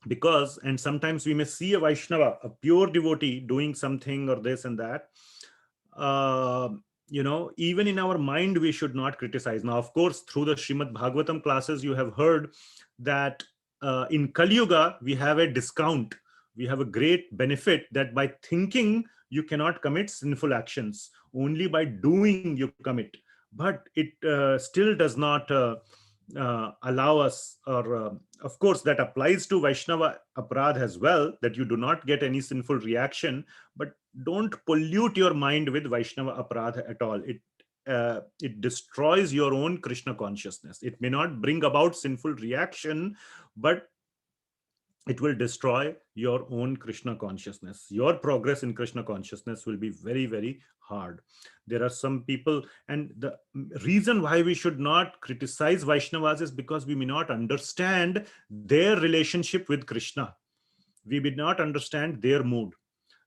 Because, and sometimes we may see a Vaishnava, a pure devotee, doing something or this and that. uh, Even in our mind we should not criticize. Now, of course, through the Srimad Bhagavatam classes, you have heard that in Kali Yuga we have a discount. We have a great benefit that by thinking you cannot commit sinful actions, only by doing you commit. But it still does not allow us, or of course that applies to Vaishnava aparadh as well, that you do not get any sinful reaction. But don't pollute your mind with Vaishnava aparadha at all. It destroys your own Krishna consciousness. It may not bring about sinful reaction, but it will destroy your own Krishna consciousness. Your progress in Krishna consciousness will be very, very hard. There are some people, and the reason why we should not criticize Vaishnavas is because we may not understand their relationship with Krishna. We may not understand their mood.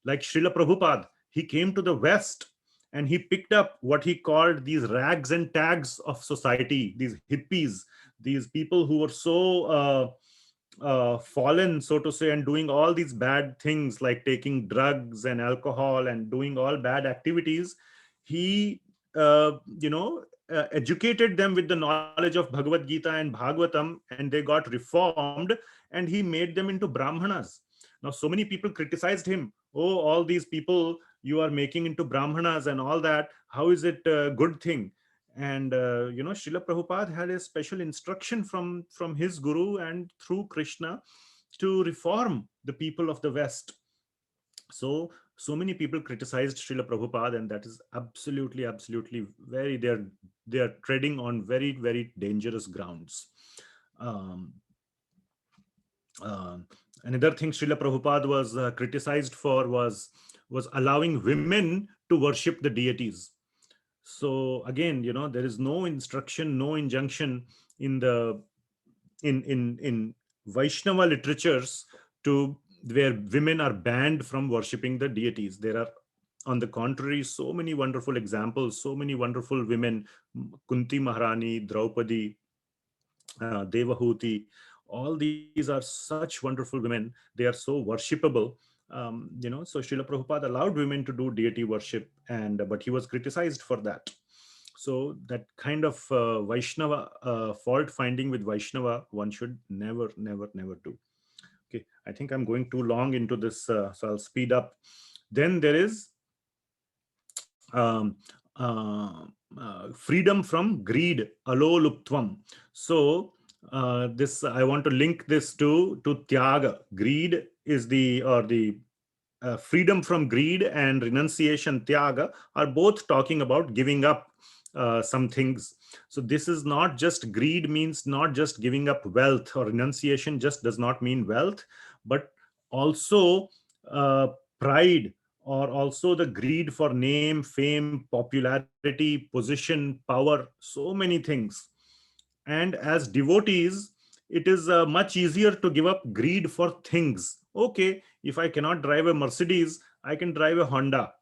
Like Srila Prabhupada, he came to the West and he picked up what he called these rags and tags of society, these hippies, these people who were so fallen, so to say, and doing all these bad things like taking drugs and alcohol and doing all bad activities. He, educated them with the knowledge of Bhagavad Gita and Bhagavatam, and they got reformed, and he made them into Brahmanas. Now, so many people criticized him. Oh, all these people you are making into Brahmanas and all that. How is it a good thing? And Srila Prabhupada had a special instruction from his guru and through Krishna to reform the people of the West. So many people criticized Srila Prabhupada, and that is absolutely, absolutely very, they are treading on very, very dangerous grounds. um, uh, Another thing Srila Prabhupada was criticized for was allowing women to worship the deities. So again, there is no instruction, no injunction in the in Vaishnava literatures to where women are banned from worshipping the deities. There are, on the contrary, so many wonderful examples, so many wonderful women: Kunti Maharani, Draupadi, Devahuti. All these are such wonderful women. They are so worshipable. So Srila Prabhupada allowed women to do deity worship, and but he was criticized for that. So that kind of Vaishnava fault finding with Vaishnava, one should never, never, never do. Okay, I think I'm going too long into this, so I'll speed up. Then there is um, freedom from greed, aloluptvam. So this, I want to link this to tyaga. Greed is the freedom from greed, and renunciation, tyaga, are both talking about giving up some things. So this is not just, greed means not just giving up wealth, or renunciation just does not mean wealth, but also uh, pride, or also the greed for name, fame, popularity, position, power, so many things. And as devotees, it is much easier to give up greed for things. Okay, if I cannot drive a Mercedes, I can drive a Honda.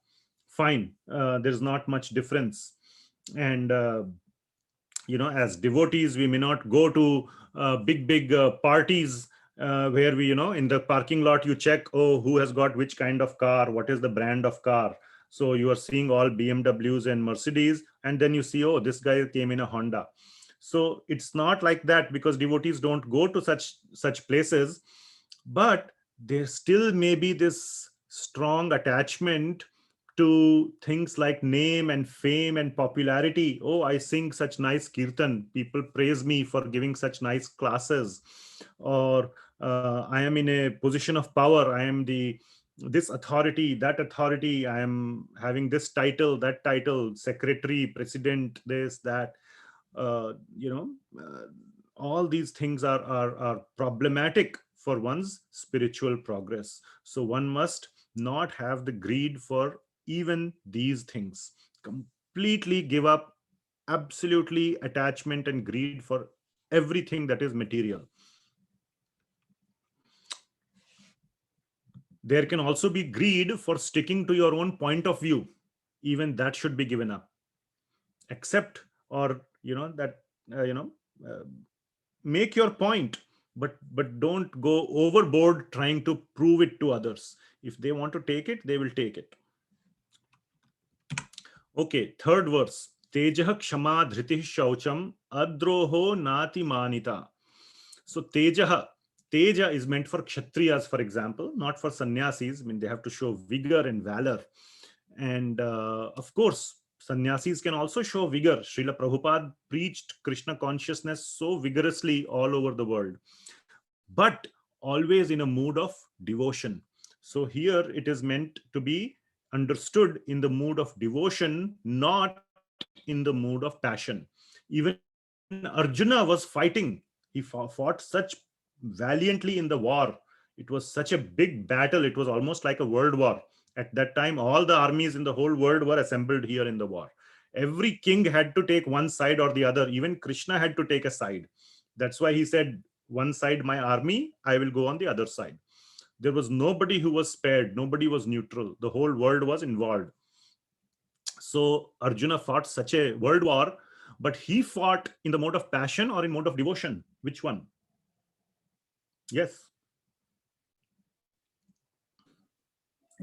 Fine, there's not much difference. And as devotees, we may not go to big parties where we, in the parking lot you check, oh, who has got which kind of car, what is the brand of car. So you are seeing all BMWs and Mercedes, and then you see, oh, this guy came in a Honda. So it's not like that, because devotees don't go to such places. But there still may be this strong attachment to things like name and fame and popularity. Oh, I sing such nice kirtan, people praise me for giving such nice classes. Or I am in a position of power, I am this authority, that authority, I am having this title, that title, secretary, president, this, that. uh, you know uh, all these things are problematic for one's spiritual progress. So one must not have the greed for even these things. Completely give up absolutely attachment and greed for everything that is material. There can also be greed for sticking to your own point of view. Even that should be given up. Accept, or that uh, make your point, but don't go overboard trying to prove it to others. If they want to take it, they will take it. Okay, third verse. Tejah kshama dhriti shaucham adroho nati manita. So Teja is meant for Kshatriyas, for example, not for sannyasis. I mean, they have to show vigor and valor. And of course, sannyasis can also show vigor. Srila Prabhupada preached Krishna consciousness so vigorously all over the world, but always in a mood of devotion. So here it is meant to be understood in the mood of devotion, not in the mood of passion. Even Arjuna was fighting. He fought such valiantly in the war. It was such a big battle. It was almost like a world war. At that time, all the armies in the whole world were assembled here in the war. Every king had to take one side or the other. Even Krishna had to take a side. That's why he said, one side my army, I will go on the other side. There was nobody who was spared. Nobody was neutral. The whole world was involved. So Arjuna fought such a world war, but he fought in the mode of passion or in mode of devotion. Which one? Yes.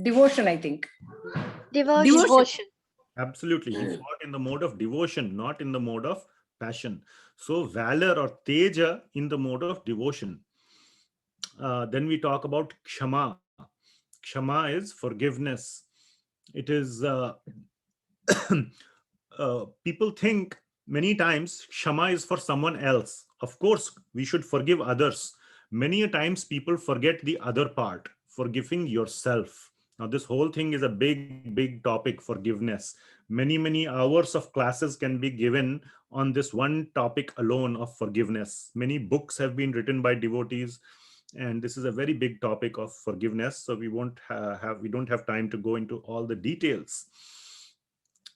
Devotion, I think. Devotion. Absolutely. He fought in the mode of devotion, not in the mode of passion. So valor or teja in the mode of devotion. Then we talk about kshama. Kshama is forgiveness. It is, people think many times kshama is for someone else. Of course, we should forgive others. Many a times people forget the other part, forgiving yourself. Now, this whole thing is a big topic, forgiveness. Many hours of classes can be given on this one topic alone of forgiveness. Many books have been written by devotees, and this is a very big topic of forgiveness. So we don't have time to go into all the details.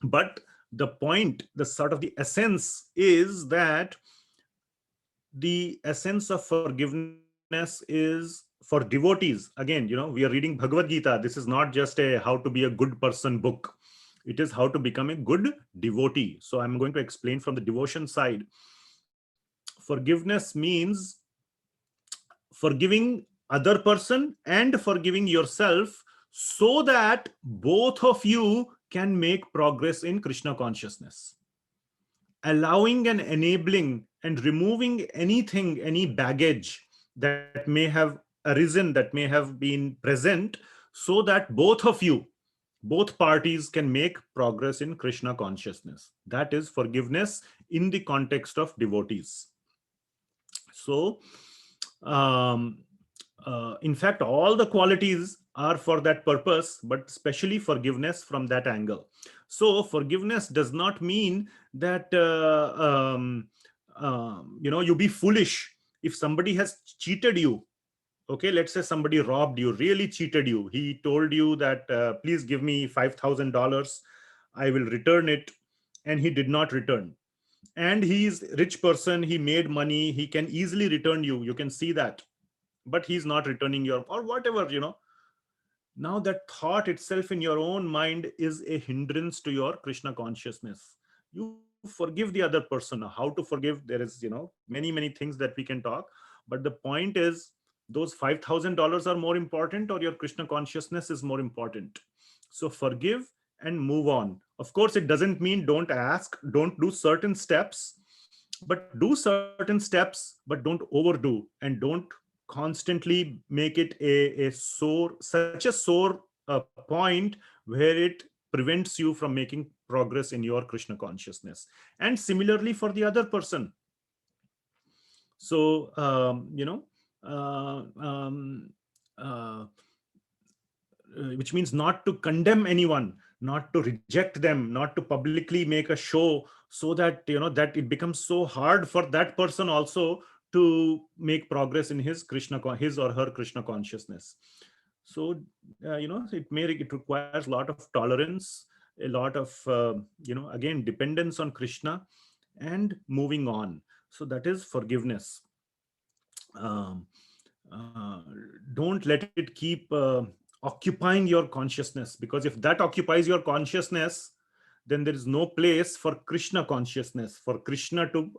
But the point, the sort of the essence is that the essence of forgiveness is for devotees. Again, we are reading Bhagavad Gita. This is not just a how to be a good person book. It is how to become a good devotee. So I'm going to explain from the devotion side. Forgiveness means forgiving other person and forgiving yourself, so that both of you can make progress in Krishna consciousness. Allowing and enabling and removing anything, any baggage that may have arisen, that may have been present, so that both parties can make progress in Krishna consciousness. That is forgiveness in the context of devotees. So, in fact, all the qualities are for that purpose, but especially forgiveness from that angle. So forgiveness does not mean that you be foolish if somebody has cheated you. Okay, let's say somebody robbed you, really cheated you. He told you that please give me $5,000, I will return it, and he did not return. And he is a rich person, he made money, he can easily return you. You can see that, but he's not returning your, or whatever. Now that thought itself in your own mind is a hindrance to your Krishna consciousness. You forgive the other person. How to forgive? There is, many things that we can talk. But the point is, those $5,000 are more important, or your Krishna consciousness is more important. So forgive and move on. Of course, it doesn't mean don't ask, don't do certain steps, but do certain steps, but don't overdo, and don't constantly make it such a sore point where it prevents you from making progress in your Krishna consciousness. And similarly for the other person. So which means not to condemn anyone, not to reject them, not to publicly make a show, so that that it becomes so hard for that person also to make progress in his or her Krishna consciousness. So it requires a lot of tolerance. a lot of, again, dependence on Krishna and moving on. So that is forgiveness. Um, don't let it keep occupying your consciousness, because if that occupies your consciousness, then there is no place for Krishna consciousness, for Krishna to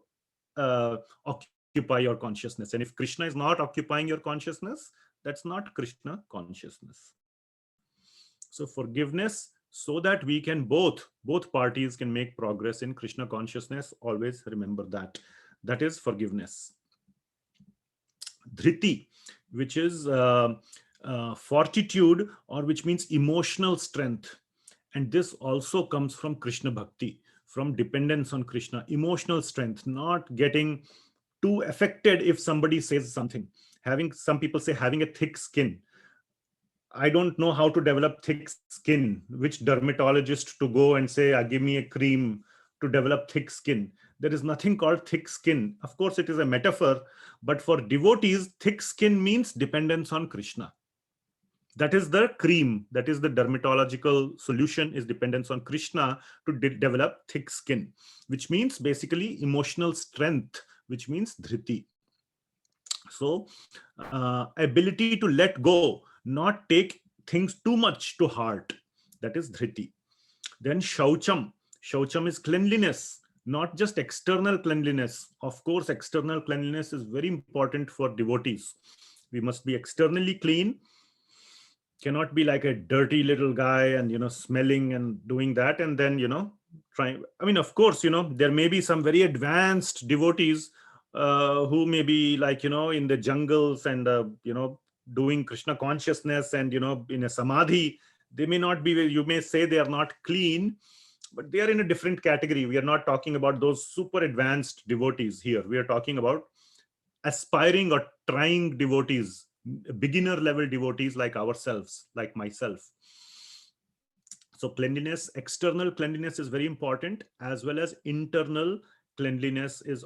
occupy your consciousness. And if Krishna is not occupying your consciousness, that's not Krishna consciousness. So forgiveness, so that we can both parties can make progress in Krishna consciousness. Always remember that is forgiveness. Dhriti, which is fortitude, or which means emotional strength. And this also comes from Krishna bhakti, from dependence on Krishna, emotional strength, not getting too affected if somebody says something. Some people say having a thick skin. I don't know how to develop thick skin, which dermatologist to go and say, give me a cream to develop thick skin. There is nothing called thick skin. Of course, it is a metaphor, but for devotees, thick skin means dependence on Krishna. That is the cream. That is the dermatological solution, is dependence on Krishna to develop thick skin, which means basically emotional strength, which means dhriti. So ability to let go, not take things too much to heart, that is dhriti. Then shaucham. Shaucham is cleanliness, not just external cleanliness. Of course, external cleanliness is very important for devotees. We must be externally clean. Cannot be like a dirty little guy and smelling and doing that, and then trying. I mean, of course, there may be some very advanced devotees who may be like in the jungles and doing Krishna consciousness and in a samadhi. They may not be, you may say they are not clean, but they are in a different category. We are not talking about those super advanced devotees here. We are talking about aspiring or trying devotees, beginner level devotees like ourselves, like myself. So cleanliness, external cleanliness is very important, as well as internal cleanliness is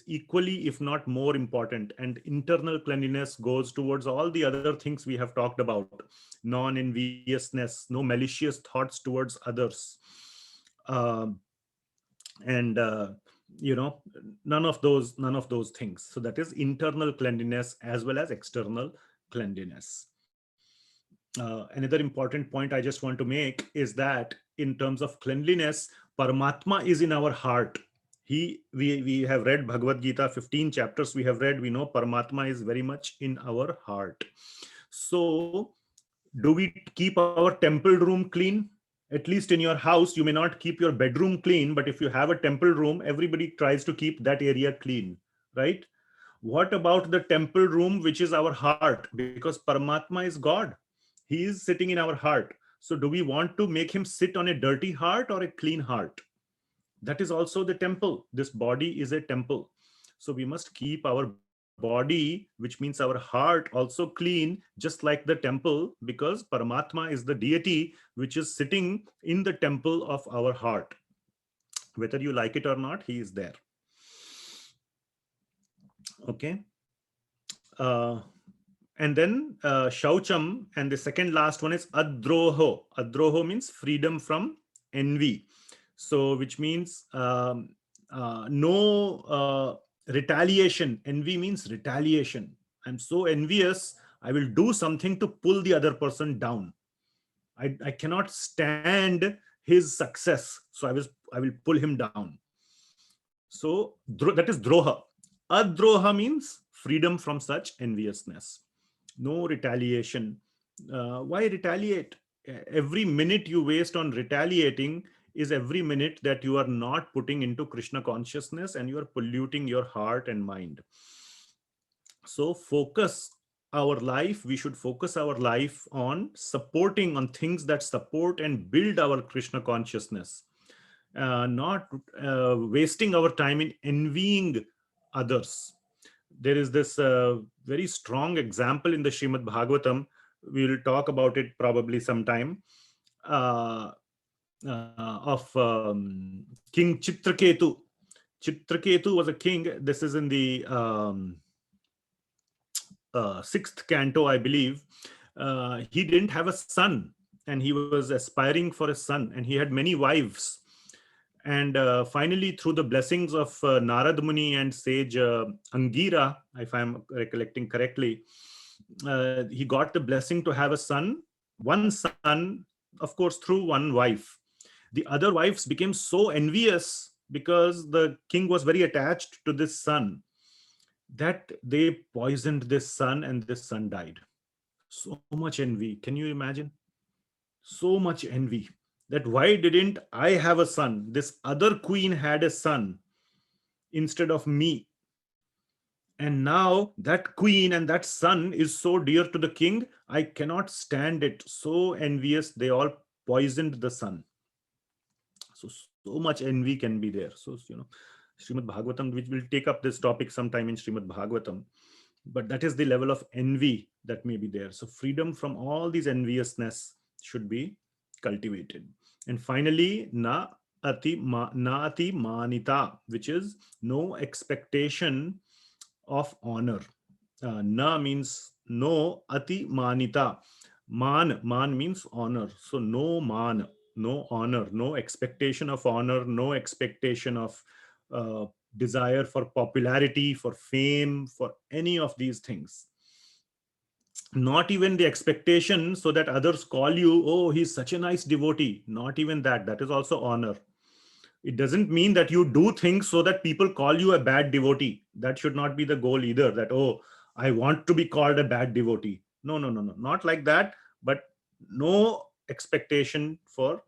equally, if not more important. And internal cleanliness goes towards all the other things we have talked about: non-enviousness, no malicious thoughts towards others, and none of those things. So that is internal cleanliness as well as external cleanliness. Another important point I just want to make is that in terms of cleanliness, Paramatma is in our heart. We have read Bhagavad Gita, 15 chapters we have read. We know Paramatma is very much in our heart. So do we keep our temple room clean? At least in your house, you may not keep your bedroom clean, but if you have a temple room, everybody tries to keep that area clean, right? What about the temple room, which is our heart? Because Paramatma is God. He is sitting in our heart. So do we want to make him sit on a dirty heart or a clean heart? That is also the temple. This body is a temple. So we must keep our body, which means our heart, also clean, just like the temple, because Paramatma is the deity which is sitting in the temple of our heart. Whether you like it or not, he is there. Okay. And then Shaucham, and the second last one is Adroho. Adroho means freedom from envy. So which means no retaliation. Envy means retaliation. I'm so envious, I will do something to pull the other person down. I cannot stand his success, so I will pull him down. So that is droha. Adroha means freedom from such enviousness. No retaliation. Why retaliate? Every minute you waste on retaliating is every minute that you are not putting into Krishna consciousness, and you are polluting your heart and mind. So we should focus our life on supporting, on things that support and build our Krishna consciousness, not wasting our time in envying others. There is this very strong example in the Srimad Bhagavatam. We will talk about it probably sometime, of King Chitraketu. Chitraketu was a king. This is in the 6th canto, I believe. He didn't have a son. and he was aspiring for a son, and he had many wives. And finally, through the blessings of Narad Muni and sage Angira, if I'm recollecting correctly, he got the blessing to have a son, one son, of course, through one wife. The other wives became so envious because the king was very attached to this son, that they poisoned this son, and this son died. So much envy. Can you imagine? So much envy. That why didn't I have a son? This other queen had a son instead of me. And now that queen and that son is so dear to the king, I cannot stand it. So envious, they all poisoned the son. So much envy can be there. So, Srimad Bhagavatam, which will take up this topic sometime in Srimad Bhagavatam, but that is the level of envy that may be there. So freedom from all these enviousness should be cultivated. And finally, na ati manita, which is no expectation of honor. Na means no, ati manita. Man means honor. So no man, no honor, no expectation of honor, no expectation of desire for popularity, for fame, for any of these things. Not even the expectation so that others call you, oh, he's such a nice devotee. Not even that. That is also honor. It doesn't mean that you do things so that people call you a bad devotee. That should not be the goal either, that, oh, I want to be called a bad devotee. No, not like that. But no expectation for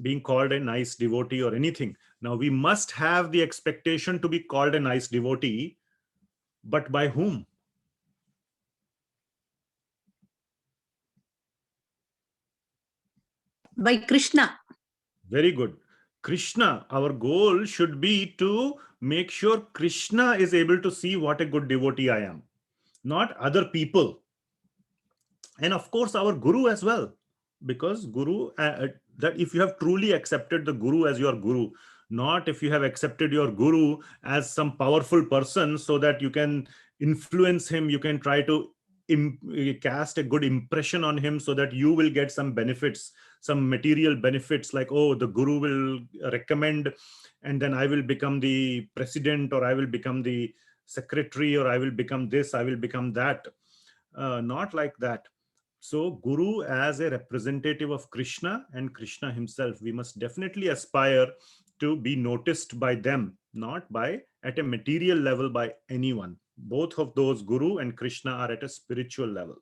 being called a nice devotee or anything. Now, we must have the expectation to be called a nice devotee, but by whom? By Krishna. Very good. Krishna, our goal should be to make sure Krishna is able to see what a good devotee I am, not other people. And of course, our Guru as well, because Guru, that if you have truly accepted the Guru as your Guru, not if you have accepted your Guru as some powerful person so that you can influence him, you can try to cast a good impression on him so that you will get some benefits, some material benefits, like, oh, the Guru will recommend, and then I will become the president, or I will become the secretary, or I will become this, I will become that. Not like that. So Guru as a representative of Krishna and Krishna himself, we must definitely aspire to be noticed by them, not by at a material level by anyone. Both of those, Guru and Krishna, are at a spiritual level.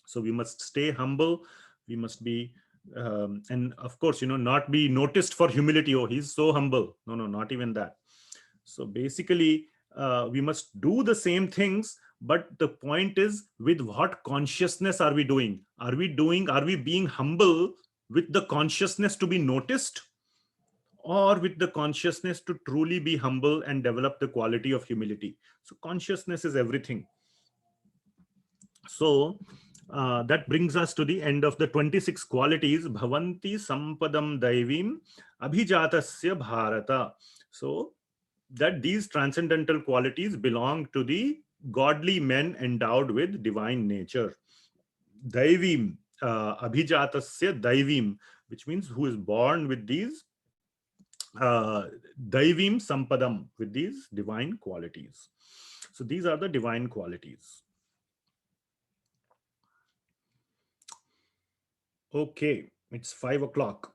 So we must stay humble. We must be, and of course, not be noticed for humility. Oh, he's so humble. No, not even that. So basically, we must do the same things, but the point is, with what consciousness are we doing? Are we being humble with the consciousness to be noticed, or with the consciousness to truly be humble and develop the quality of humility? So consciousness is everything. So that brings us to the end of the 26 qualities. Bhavanti sampadam daivim abhijatasya bharata. So that these transcendental qualities belong to the godly men endowed with divine nature. Daivim, abhijatasya daivim, which means who is born with these daivim sampadam, with these divine qualities. So these are the divine qualities. Okay, it's 5 o'clock.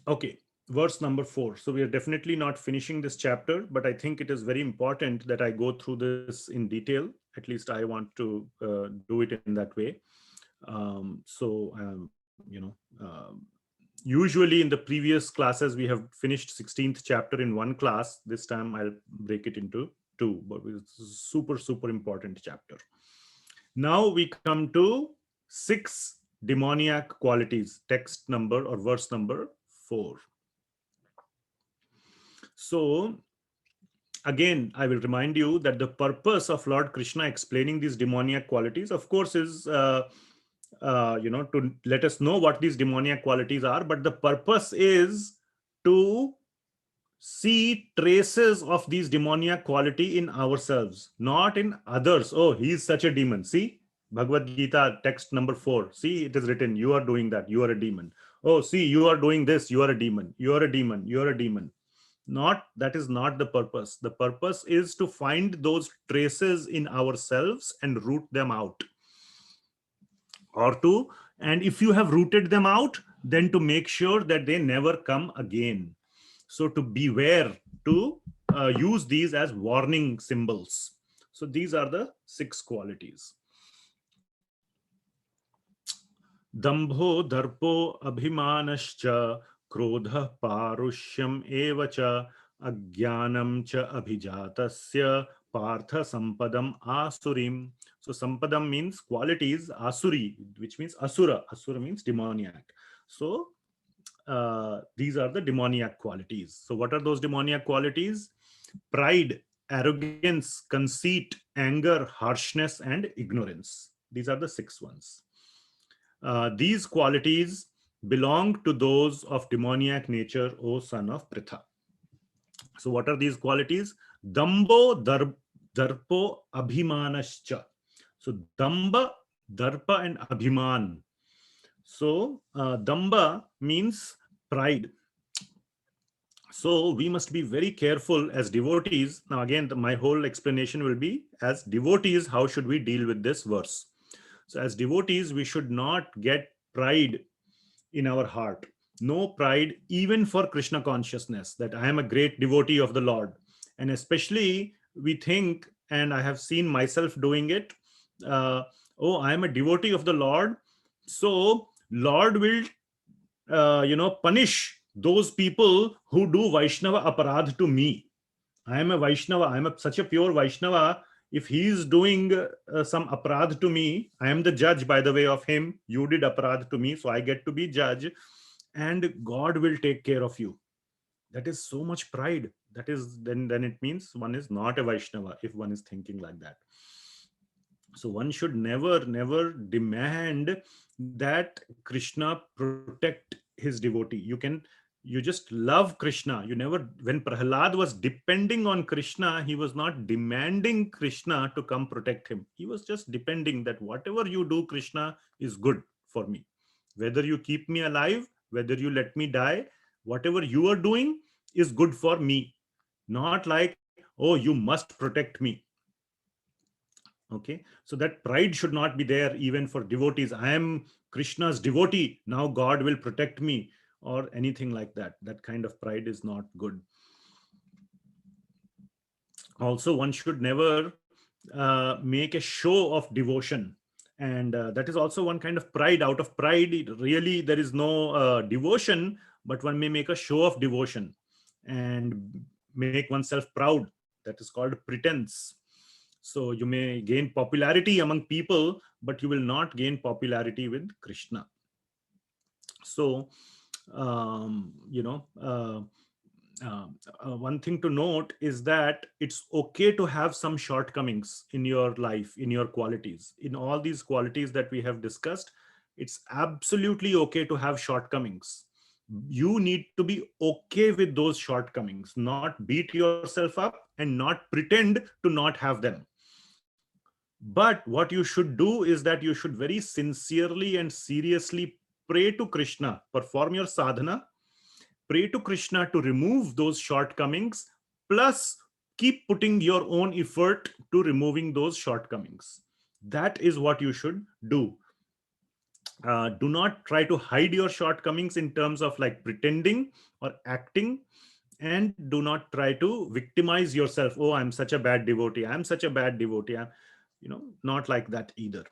Okay, verse number 4. So we are definitely not finishing this chapter, but I think it is very important that I go through this in detail. At least I want to do it in that way. Usually in the previous classes, we have finished 16th chapter in one class. This time I'll break it into two, but it's a super, super important chapter. Now we come to 6 demoniac qualities, text number or verse number 4. So again, I will remind you that the purpose of Lord Krishna explaining these demoniac qualities, of course, is to let us know what these demoniac qualities are, but the purpose is to see traces of these demoniac quality in ourselves, not in others. Oh, he's such a demon. See, Bhagavad Gita text number 4. See, it is written, you are doing that, you are a demon. Oh, see, you are doing this, you are a demon, you are a demon, you are a demon. Not, that is not the purpose. The purpose is to find those traces in ourselves and root them out. And if you have rooted them out, then to make sure that they never come again. So to beware, to use these as warning symbols. So these are the 6 qualities. Dambho darpo abhimanascha krodha parushyam evacha ajnanam cha abhijatasya partha sampadam asurim. So sampadam means qualities, asuri, which means asura. Asura means demoniac. So these are the demoniac qualities. So what are those demoniac qualities? Pride, arrogance, conceit, anger, harshness, and ignorance. These are the 6 ones. These qualities belong to those of demoniac nature, O son of Pritha. So what are these qualities? Dambo, darpo, abhimanascha. So damba, darpa, and abhiman. So damba means pride. So we must be very careful as devotees. Now again, my whole explanation will be as devotees, how should we deal with this verse? So as devotees, we should not get pride in our heart. No pride, even for Krishna consciousness, that I am a great devotee of the Lord. And especially we think, and I have seen myself doing it, oh, I am a devotee of the Lord, so Lord will, punish those people who do Vaishnava aparadh to me. I am a Vaishnava, I am such a pure Vaishnava. If he is doing some aparadh to me, I am the judge, by the way, of him. You did aparadh to me, so I get to be judge, and God will take care of you. That is so much pride. That is, then it means one is not a Vaishnava if one is thinking like that. So one should never demand that Krishna protect his devotee. You just love Krishna. You never, when Prahlad was depending on Krishna, he was not demanding Krishna to come protect him. He was just depending that whatever you do, Krishna, is good for me. Whether you keep me alive, whether you let me die, whatever you are doing is good for me. Not like, oh, you must protect me. Okay, so that pride should not be there even for devotees. I am Krishna's devotee, now God will protect me, or anything like that. That kind of pride is not good. Also, one should never make a show of devotion. And that is also one kind of pride. Out of pride, really, there is no devotion, but one may make a show of devotion and make oneself proud. That is called pretense. So you may gain popularity among people, but you will not gain popularity with Krishna. So, one thing to note is that it's okay to have some shortcomings in your life, in your qualities. In all these qualities that we have discussed, it's absolutely okay to have shortcomings. You need to be okay with those shortcomings, not beat yourself up and not pretend to not have them. But what you should do is that you should very sincerely and seriously pray to Krishna, perform your sadhana, pray to Krishna to remove those shortcomings, plus keep putting your own effort to removing those shortcomings. That is what you should do. Do not try to hide your shortcomings in terms of like pretending or acting, and do not try to victimize yourself. Oh, I'm such a bad devotee. I'm such a bad devotee. Not like that either.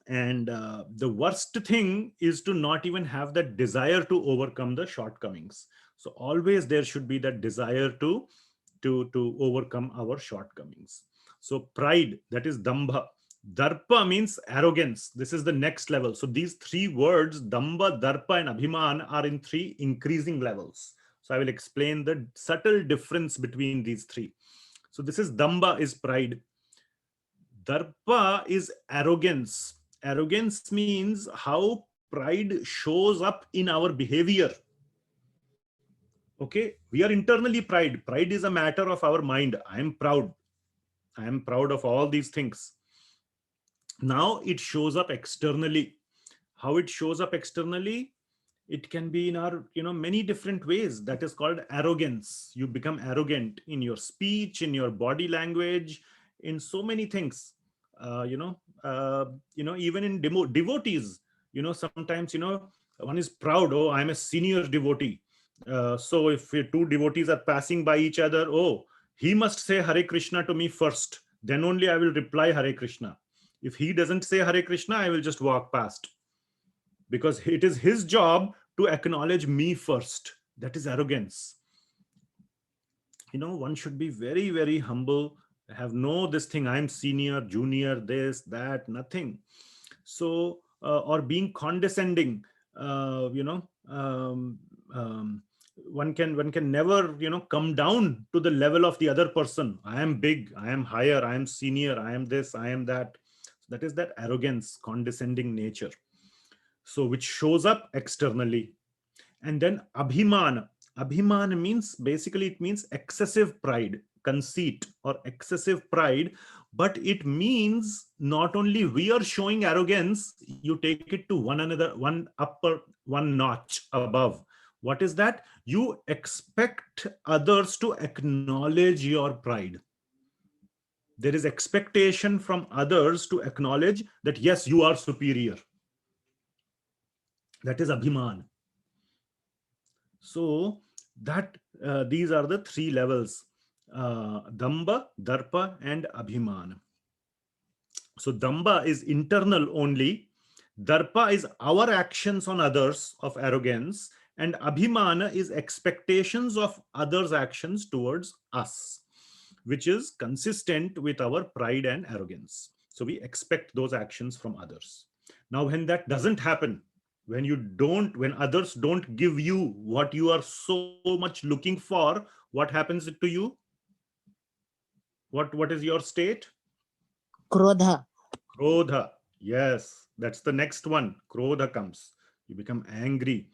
And the worst thing is to not even have that desire to overcome the shortcomings. So always there should be that desire to overcome our shortcomings. So pride, that is dambha. Darpa means arrogance. This is the next level. So these 3 words, damba, darpa, and abhiman, are in 3 increasing levels. So I will explain the subtle difference between these 3. So this is damba, is pride. Darpa is arrogance. Arrogance means how pride shows up in our behavior. Okay, we are internally pride. Pride is a matter of our mind. I am proud. I am proud of all these things. Now it shows up externally. How it shows up externally? It can be in our, many different ways. That is called arrogance. You become arrogant in your speech, in your body language, in so many things. Even in devotees, sometimes, one is proud. Oh, I'm a senior devotee. So if two devotees are passing by each other, oh, he must say Hare Krishna to me first, then only I will reply Hare Krishna. If he doesn't say Hare Krishna, I will just walk past, because it is his job to acknowledge me first. That is arrogance. One should be very, very humble, have no this thing, I'm senior, junior, this, that, nothing. So or being condescending, one can never come down to the level of the other person. I am big, I am higher, I am senior, I am this, I am that. That is that arrogance, condescending nature, so which shows up externally. And then abhiman means, basically it means excessive pride, conceit, or excessive pride. But it means not only we are showing arrogance, you take it to one notch above. What is that? You expect others to acknowledge your pride. There is expectation from others to acknowledge that yes, you are superior. That is abhiman. So that these are the three levels: damba, darpa, and abhiman. So damba is internal only, darpa is our actions on others of arrogance, and abhimana is expectations of others' actions towards us, which is consistent with our pride and arrogance. So we expect those actions from others. Now, when that doesn't happen, when others don't give you what you are so much looking for, what happens to you? What is your state? Krodha. Krodha. Yes, that's the next one. Krodha comes. You become angry.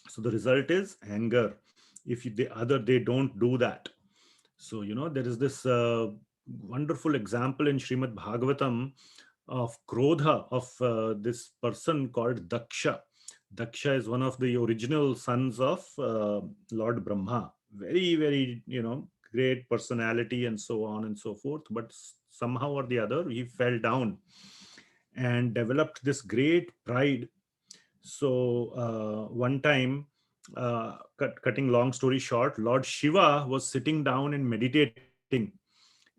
So the result is anger. If they don't do that. So there is this wonderful example in Srimad Bhagavatam of Krodha, of this person called Daksha. Daksha is one of the original sons of Lord Brahma. Very, very, great personality and so on and so forth. But somehow or the other, he fell down and developed this great pride. So one time, cutting long story short, Lord Shiva was sitting down and meditating,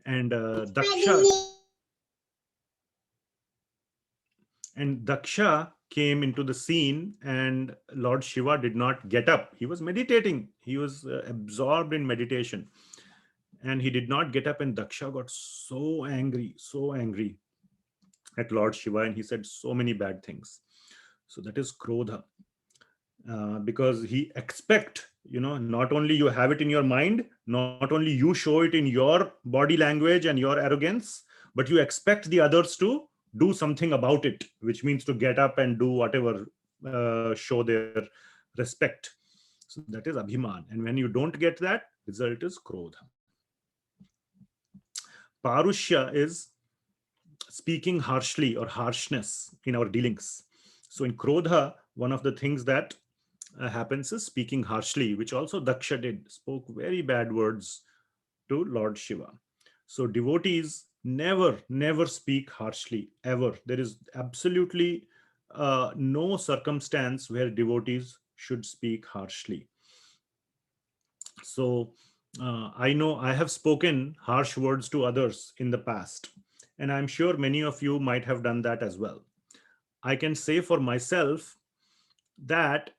and Daksha came into the scene, and Lord Shiva did not get up. He was meditating. He was absorbed in meditation, and he did not get up. And Daksha got so angry at Lord Shiva, and he said so many bad things. So that is Krodha. Because he expect, not only you have it in your mind, not only you show it in your body language and your arrogance, but you expect the others to do something about it, which means to get up and do whatever, show their respect. So that is abhiman. And when you don't get that, result is krodha. Parushya is speaking harshly or harshness in our dealings. So in krodha, one of the things that happens is speaking harshly, which also Daksha did, spoke very bad words to Lord Shiva. So devotees never speak harshly, ever. There is absolutely no circumstance where devotees should speak harshly. So I know I have spoken harsh words to others in the past, and I'm sure many of you might have done that as well. I can say for myself that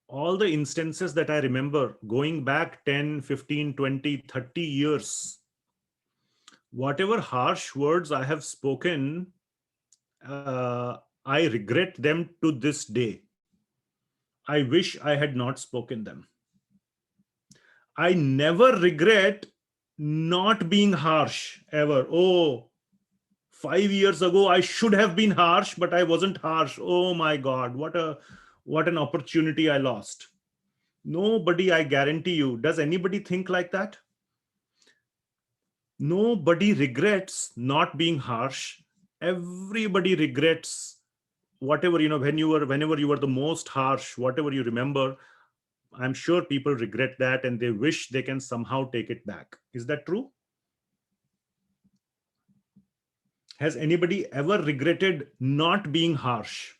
all the instances that I remember going back 10, 15, 20, 30 years, whatever harsh words I have spoken, I regret them to this day. I wish I had not spoken them. I never regret not being harsh ever. Oh, 5 years ago, I should have been harsh, but I wasn't harsh. Oh my God, what an opportunity I lost. Nobody, I guarantee you, does anybody think like that? Nobody regrets not being harsh Everybody regrets whatever, whenever you were the most harsh, whatever you remember. I'm sure people regret that and they wish they can somehow take it back. Is that true? Has anybody ever regretted not being harsh?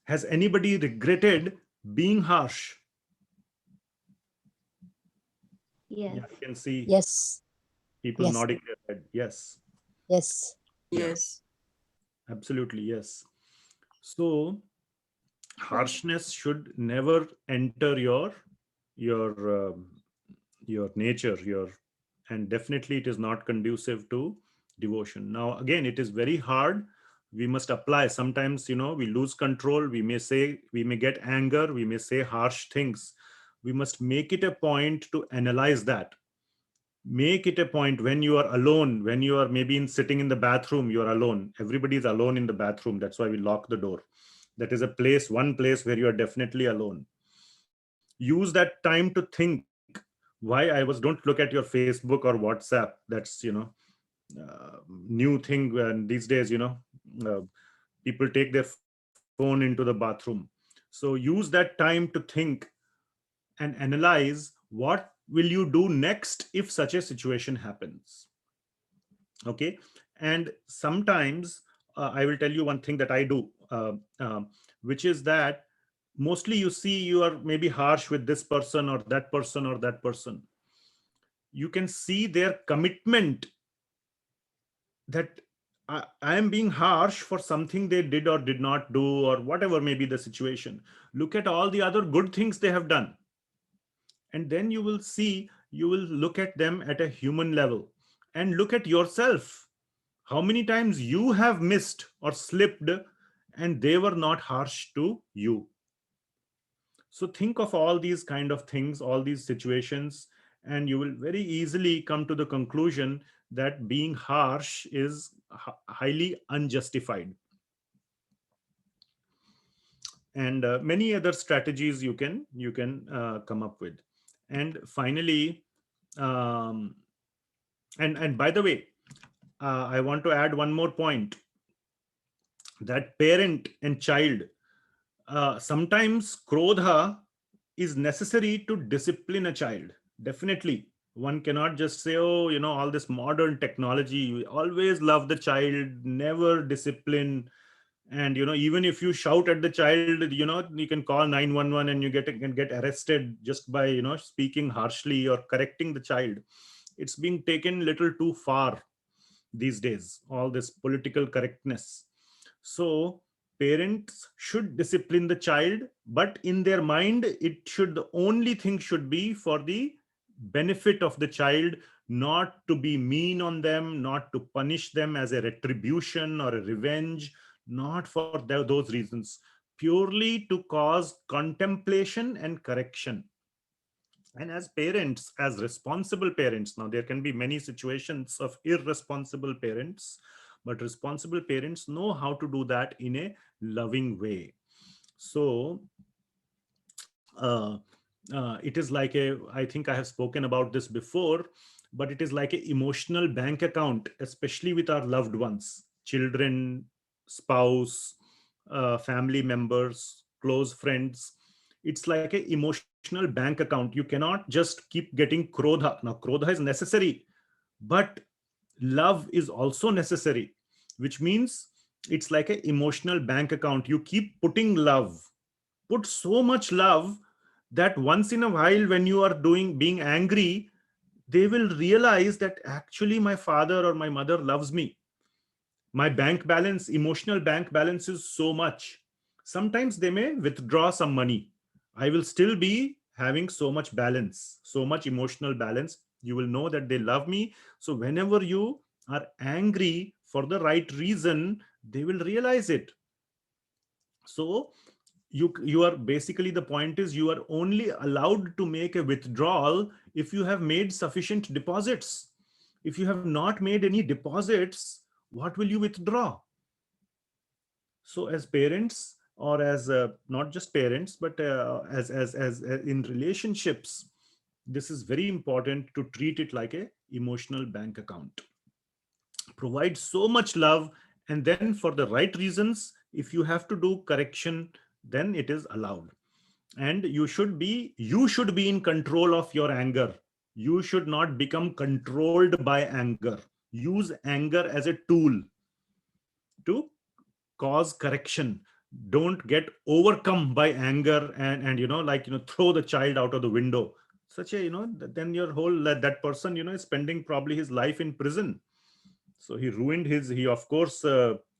Has anybody regretted being harsh? Yes. Yeah, I can see Yes. people Yes. nodding their head. Yes. Yes. Yeah. Yes. Absolutely, yes. So harshness should never enter your your nature, and definitely it is not conducive to devotion. Now again, it is very hard. We must apply. Sometimes, we lose control. We may get anger. We may say harsh things. We must make it a point to analyze that. Make it a point when you are alone, when you are maybe sitting in the bathroom, you are alone. Everybody is alone in the bathroom. That's why we lock the door. That is one place where you are definitely alone. Use that time to think why I was. Don't look at your Facebook or WhatsApp. That's new thing. And these days, uh, people take their phone into the bathroom. So use that time to think and analyze what will you do next if such a situation happens. Okay. And sometimes I will tell you one thing that I do, which is that mostly you see you are maybe harsh with this person or that person or that person. You can see their commitment that I am being harsh for something they did or did not do, or whatever may be the situation. Look at all the other good things they have done. And then you will look at them at a human level and look at yourself. How many times you have missed or slipped and they were not harsh to you. So think of all these kind of things, all these situations, and you will very easily come to the conclusion that being harsh is highly unjustified. And many other strategies you can come up with. And finally, um, and by the way, I want to add one more point, that parent and child, sometimes krodha is necessary to discipline a child. Definitely. One cannot just say, oh, all this modern technology, you always love the child, never discipline. And, even if you shout at the child, you can call 911 and can get arrested just by, speaking harshly or correcting the child. It's being taken little too far these days, all this political correctness. So parents should discipline the child, but in their mind, the only thing should be for the benefit of the child, not to be mean on them, not to punish them as a retribution or a revenge, not for those reasons, purely to cause contemplation and correction. And as parents, as responsible parents, now there can be many situations of irresponsible parents, but responsible parents know how to do that in a loving way. So it is like I think I have spoken about this before, but it is like an emotional bank account, especially with our loved ones, children, spouse, family members, close friends. It's like an emotional bank account. You cannot just keep getting krodha. Now krodha is necessary, but love is also necessary, which means it's like an emotional bank account. You keep putting love, put so much love, that once in a while when you are being angry, they will realize that actually my father or my mother loves me. My bank balance, emotional bank balance, is so much. Sometimes they may withdraw some money. I will still be having so much balance, so much emotional balance. You will know that they love me. So whenever you are angry for the right reason, they will realize it. So you are basically, the point is, you are only allowed to make a withdrawal if you have made sufficient deposits. If you have not made any deposits, what will you withdraw? So as parents, or as not just parents, but as in relationships, this is very important to treat it like a emotional bank account. Provide so much love, and then for the right reasons, if you have to do correction, then it is allowed. And you should be in control of your anger. You should not become controlled by anger. Use anger as a tool to cause correction. Don't get overcome by anger and throw the child out of the window. Such a, then your whole, that person, is spending probably his life in prison. So he of course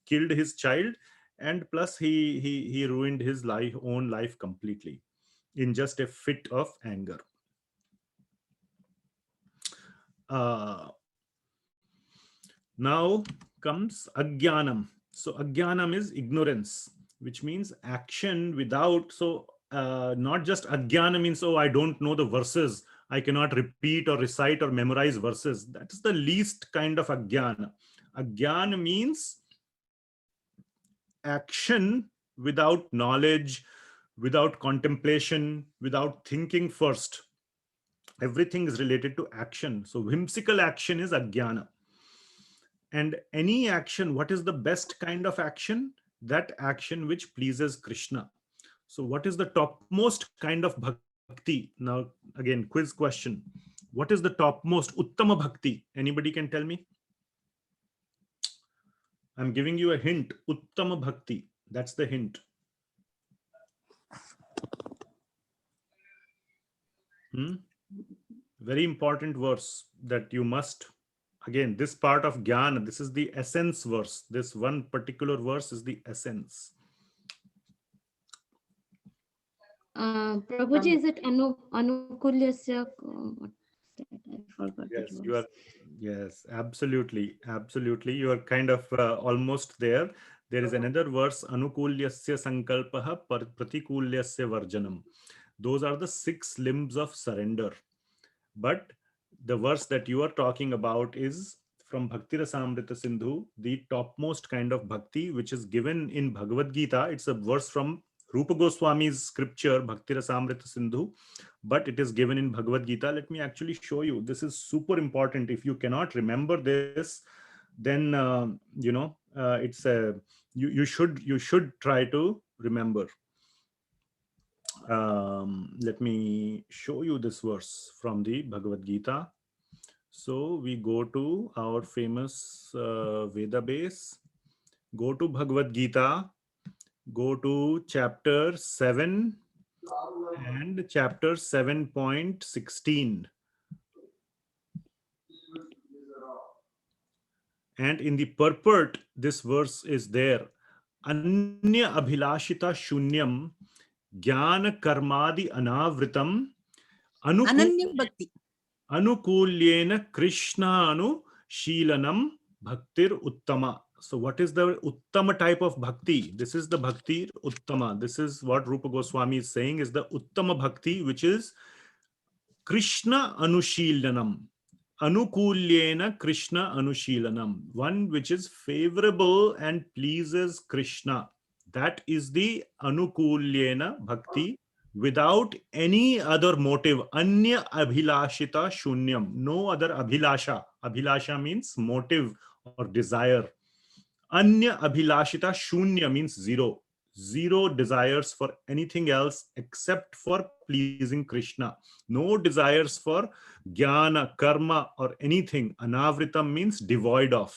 killed his child, and plus he ruined his own life completely in just a fit of anger. Now comes ajnanam. So ajnanam is ignorance, which means action without, not just ajnana means, I don't know the verses, I cannot repeat or recite or memorize verses. That is the least kind of ajnana. Ajnana means action without knowledge, without contemplation, without thinking first. Everything is related to action. So whimsical action is ajnana. And any action, what is the best kind of action? That action which pleases Krishna. So what is the topmost kind of bhakti? Now, again, quiz question. What is the topmost uttama bhakti? Anybody can tell me? I'm giving you a hint. Uttama bhakti. That's the hint. Very important verse that you must, again, this part of Jnana, this is the essence verse. This one particular verse is the essence. Prabhuji, is it Anukulyasya? I forgot. Yes, you are. Yes, absolutely. Absolutely. You are kind of almost there. There is another verse, Anukulyasya sankalpaha pratikulyasya varjanam. Those are the 6 limbs of surrender. But the verse that you are talking about is from Bhakti Rasamrita Sindhu, the topmost kind of bhakti, which is given in Bhagavad Gita. It's a verse from Rupa Goswami's scripture, Bhakti Rasamrita Sindhu, but it is given in Bhagavad Gita. Let me actually show you. This is super important. If you cannot remember this, then it's a you should try to remember. Let me show you this verse from the Bhagavad Gita. So we go to our famous Veda base, go to Bhagavad Gita, go to chapter 7 and chapter 7.16. And in the purport, this verse is there. Anya abhilashita shunyam jnana karmadi anavritam Ananya Bhakti. anukulyena krishna anu shilanam bhaktir uttama. So what is the uttama type of bhakti? This is the bhakti uttama. This is what Rupa Goswami is saying is the uttama bhakti, which is Krishna anushilanam. Anukulyena Krishna anushilanam. One which is favorable and pleases Krishna. That is the anukulyena bhakti, without any other motive. Anya abhilashita shunyam. No other abhilasha. Abhilasha means motive or desire. Anya abhilashita shunya means zero. Zero desires for anything else except for pleasing Krishna. No desires for jnana, karma, or anything. Anavritam means devoid of.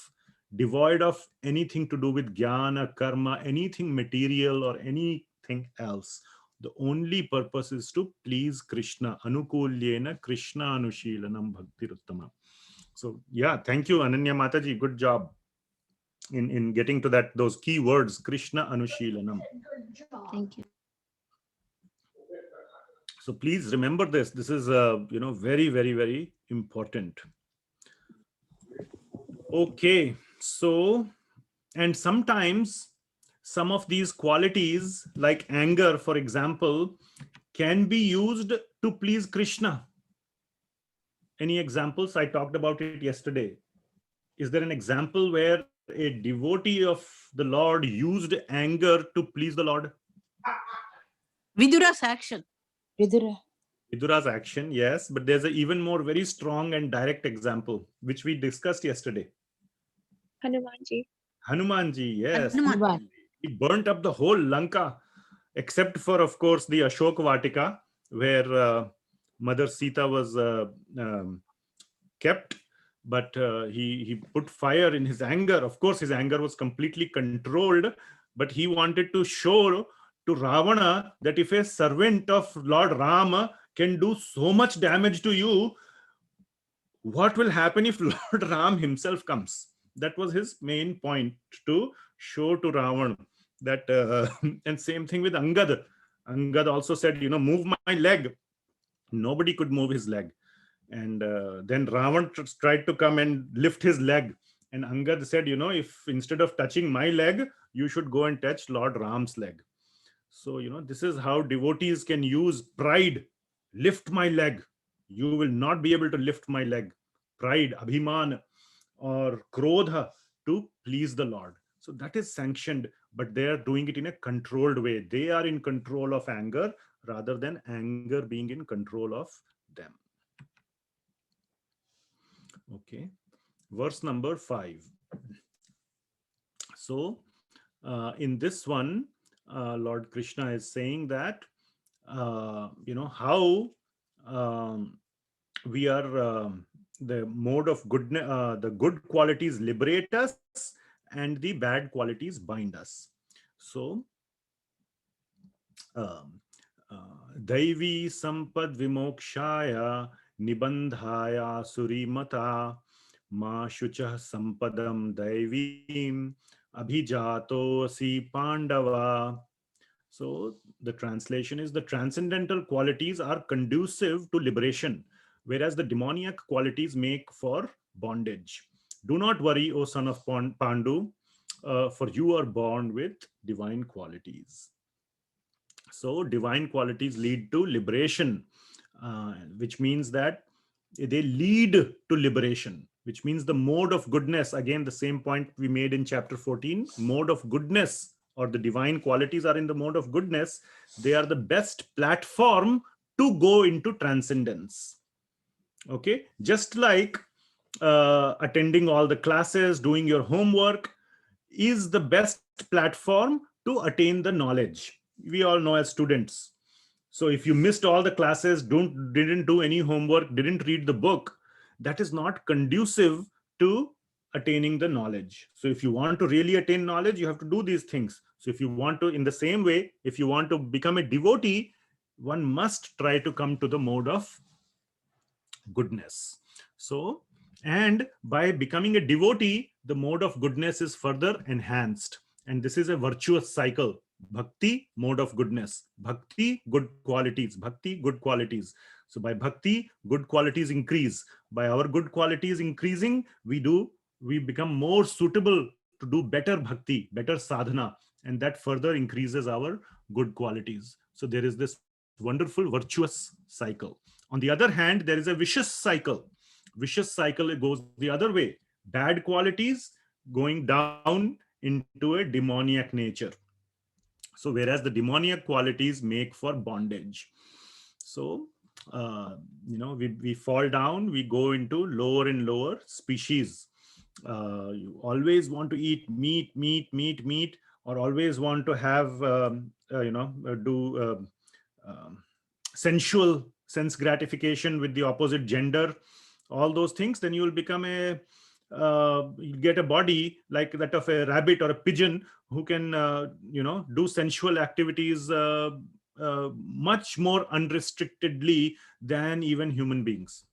Devoid of anything to do with jnana, karma, anything material or anything else. The only purpose is to please Krishna. Anukulyena Krishna anushilanam bhaktiruttama. So yeah, thank you, Ananya Mataji. Good job in getting to those key words, Krishna anushilanam. Thank you. So please remember this. This is very, very, very important. Okay, so, and sometimes some of these qualities, like anger, for example, can be used to please Krishna. Any examples? I talked about it yesterday. Is there an example where a devotee of the Lord used anger to please the Lord? Vidura's action. Vidura. Vidura's action, yes, but there's an even more very strong and direct example, which we discussed yesterday. Hanumanji. Hanumanji, yes. Hanuman. He burnt up the whole Lanka, except for, of course, the Ashok Vatika, where Mother Sita was kept. But he put fire in his anger. Of course, his anger was completely controlled, but he wanted to show to Ravana that if a servant of Lord Rama can do so much damage to you, what will happen if Lord Ram himself comes? That was his main point, to show to Ravana that, and same thing with Angad. Angad also said, move my leg. Nobody could move his leg. And then Ravan tried to come and lift his leg. And Angad said, if instead of touching my leg, you should go and touch Lord Ram's leg. So, this is how devotees can use pride. Lift my leg. You will not be able to lift my leg. Pride, abhiman, or krodha, to please the Lord. So that is sanctioned, but they are doing it in a controlled way. They are in control of anger rather than anger being in control of them. Okay, verse number 5. So in this one, Lord Krishna is saying that how we are the mode of goodness, the good qualities liberate us and the bad qualities bind us. So Daivi sampad vimokshaya nibandhaya surimata ma shuchah sampadam daivim abhijato si pandava. So the translation is, the transcendental qualities are conducive to liberation, whereas the demoniac qualities make for bondage. Do not worry, O son of Pandu, for you are born with divine qualities. So divine qualities lead to liberation, which means that they lead to liberation, which means the mode of goodness, again the same point we made in chapter 14, mode of goodness, or the divine qualities are in the mode of goodness. They are the best platform to go into transcendence. Okay, just like attending all the classes, doing your homework is the best platform to attain the knowledge. We all know as students. So if you missed all the classes, didn't do any homework, didn't read the book, that is not conducive to attaining the knowledge. So if you want to really attain knowledge, you have to do these things. So if you want to, in the same way, if you want to become a devotee, one must try to come to the mode of goodness. So, and by becoming a devotee, the mode of goodness is further enhanced. And this is a virtuous cycle. Bhakti, mode of goodness. Bhakti, good qualities. Bhakti, good qualities. So by bhakti, good qualities increase. By our good qualities increasing, we become more suitable to do better bhakti, better sadhana, and that further increases our good qualities. So there is this wonderful virtuous cycle. On the other hand, there is a vicious cycle. Vicious cycle, it goes the other way. Bad qualities going down into a demoniac nature. So whereas the demoniac qualities make for bondage. So, we fall down, we go into lower and lower species. You always want to eat meat, or always want to have, sensual sense gratification with the opposite gender, all those things, then you will become you get a body like that of a rabbit or a pigeon who can, do sensual activities much more unrestrictedly than even human beings.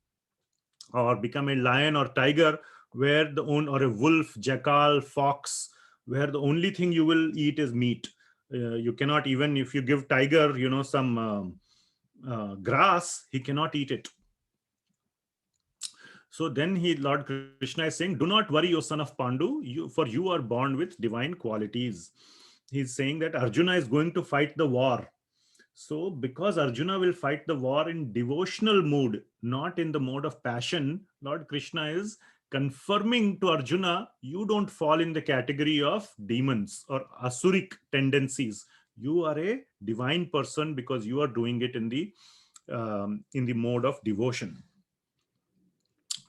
Or become a lion or tiger or a wolf, jackal, fox, where the only thing you will eat is meat. You cannot, even if you give tiger, some grass, he cannot eat it. So then Lord Krishna is saying, do not worry, O son of Pandu, for you are born with divine qualities. He's saying that Arjuna is going to fight the war. So because Arjuna will fight the war in devotional mood, not in the mode of passion, Lord Krishna is confirming to Arjuna, you don't fall in the category of demons or asuric tendencies. You are a divine person because you are doing it in the in the mode of devotion.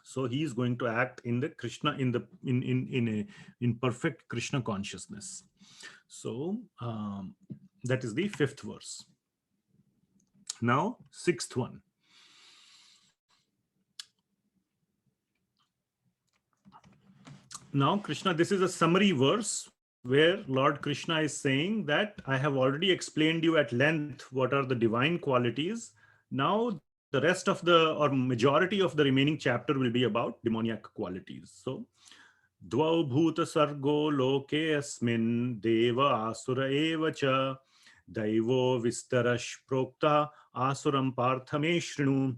So he is going to act in the Krishna, in perfect Krishna consciousness. So that is the 5th verse. Now 6th one. Now Krishna, this is a summary verse where Lord Krishna is saying that I have already explained you at length what are the divine qualities. Now the rest of the, or majority of the remaining chapter will be about demoniac qualities. So Dvau bhuta sargo loke asmin deva asura eva cha daivo vistarash prokta asuram parthame shrinu.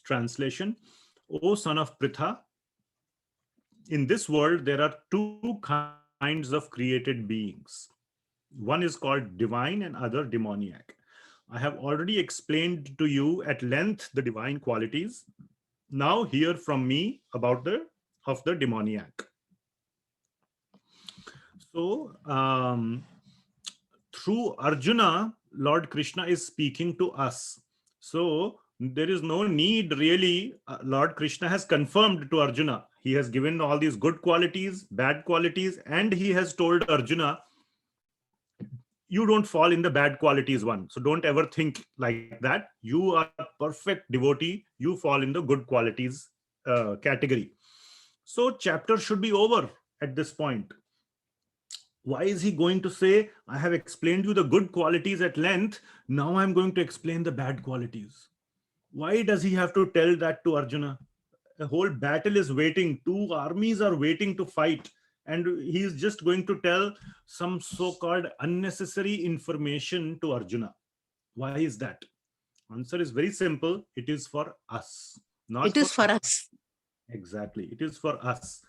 Translation: O son of Pritha, in this world there are 2 kinds of created beings. One is called divine and other demoniac. I have already explained to you at length the divine qualities. Now hear from me about the demoniac. So through Arjuna, Lord Krishna is speaking to us. So there is no need really. Lord Krishna has confirmed to Arjuna. He has given all these good qualities, bad qualities, and he has told Arjuna, you don't fall in the bad qualities one. So don't ever think like that. You are a perfect devotee. You fall in the good qualities category. So chapter should be over at this point. Why is he going to say, I have explained you the good qualities at length. Now I'm going to explain the bad qualities. Why does he have to tell that to Arjuna? A whole battle is waiting. 2 armies are waiting to fight. And he is just going to tell some so-called unnecessary information to Arjuna. Why is that? Answer is very simple. It is for us. It is for us. Exactly. It is for us.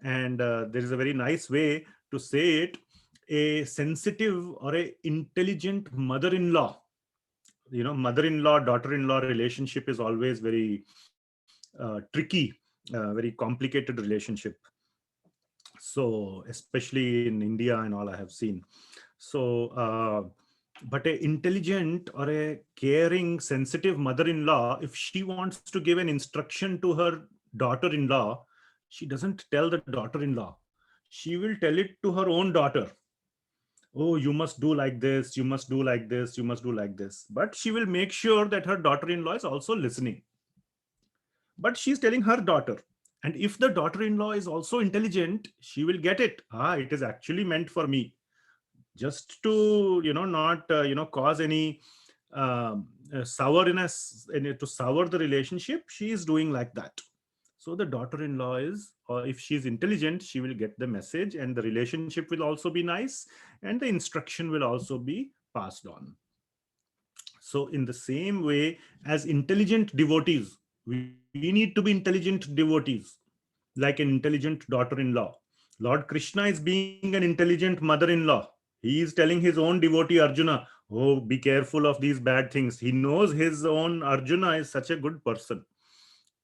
And there is a very nice way to say it. A sensitive or a intelligent mother-in-law, mother-in-law, daughter-in-law relationship is always very tricky, very complicated relationship. So especially in India and all I have seen. So, but a intelligent or a caring, sensitive mother-in-law, if she wants to give an instruction to her daughter-in-law, she doesn't tell the daughter-in-law. She will tell it to her own daughter. Oh, you must do like this, you must do like this, you must do like this. But she will make sure that her daughter-in-law is also listening. But she's telling her daughter. And if the daughter-in-law is also intelligent, she will get it. It is actually meant for me. Just to, not, cause any sourness, to sour the relationship, she is doing like that. So the daughter-in-law is, or if she's intelligent, she will get the message, and the relationship will also be nice, and the instruction will also be passed on. So in the same way, as intelligent devotees, we need to be intelligent devotees, like an intelligent daughter-in-law. Lord Krishna is being an intelligent mother-in-law. He is telling his own devotee Arjuna, oh, be careful of these bad things. He knows his own Arjuna is such a good person.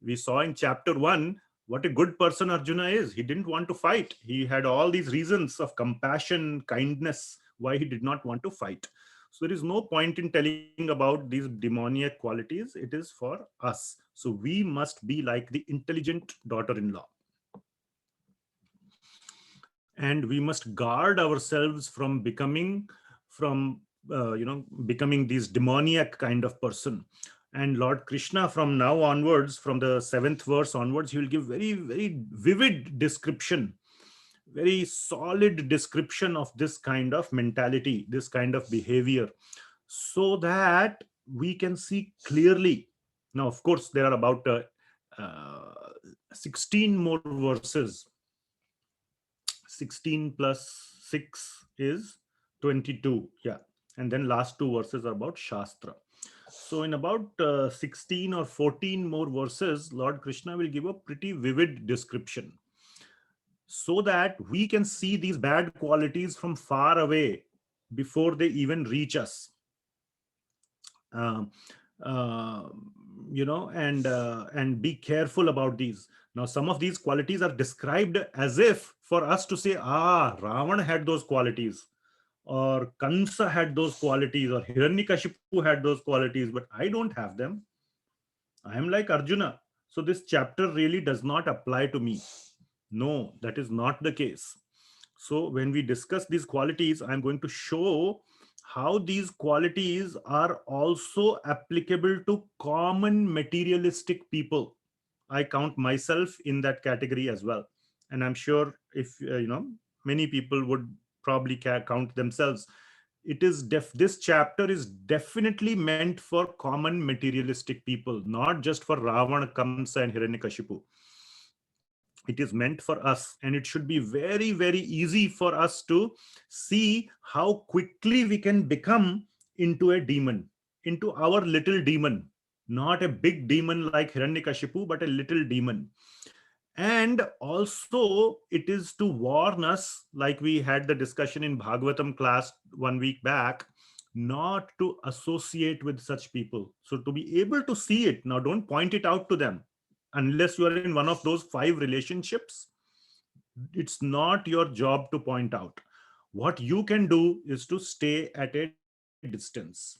We saw in chapter 1 what a good person Arjuna is. He didn't want to fight. He had all these reasons of compassion, kindness, why he did not want to fight. So there is no point in telling about these demoniac qualities. It is for us. So we must be like the intelligent daughter-in-law. And we must guard ourselves from becoming these demoniac kind of person. And Lord Krishna, from now onwards, from the 7th verse onwards, he will give very, very vivid description, very solid description of this kind of mentality, this kind of behavior, so that we can see clearly. Now, of course, there are about 16 more verses. 16 plus 6 is 22. Yeah. And then last 2 verses are about Shastra. So in about 16 or 14 more verses, Lord Krishna will give a pretty vivid description, so that we can see these bad qualities from far away before they even reach us. And be careful about these. Now, some of these qualities are described as if for us to say, Ravana had those qualities. or Kansa had those qualities, or Hiranyakashipu had those qualities, but I don't have them. I am like Arjuna. So this chapter really does not apply to me. No, that is not the case. So when we discuss these qualities, I'm going to show how these qualities are also applicable to common materialistic people. I count myself in that category as well. And I'm sure if, many people would probably count themselves. This chapter is definitely meant for common materialistic people, not just for Ravana, Kamsa, and Hiranyakashipu. It is meant for us, and it should be very, very easy for us to see how quickly we can become into a demon, into our little demon, not a big demon like Hiranyakashipu, but a little demon. And also it is to warn us, like we had the discussion in Bhagavatam class 1 week back, not to associate with such people. So to be able to see it, now don't point it out to them unless you are in one of those 5 relationships. It's not your job to point out. What you can do is to stay at a distance,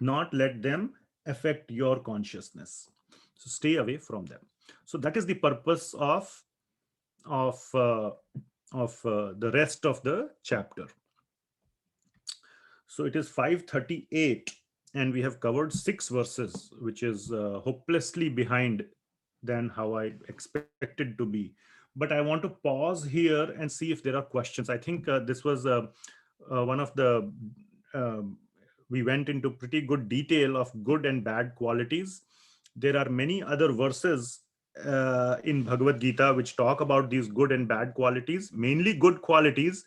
not let them affect your consciousness. So stay away from them. So that is the purpose of the rest of the chapter. So it is 538, and we have covered 6 verses, which is hopelessly behind than how I expected to be. But I want to pause here and see if there are questions. I think this was one of the we went into pretty good detail of good and bad qualities. There are many other verses in Bhagavad Gita which talk about these good and bad qualities, mainly good qualities,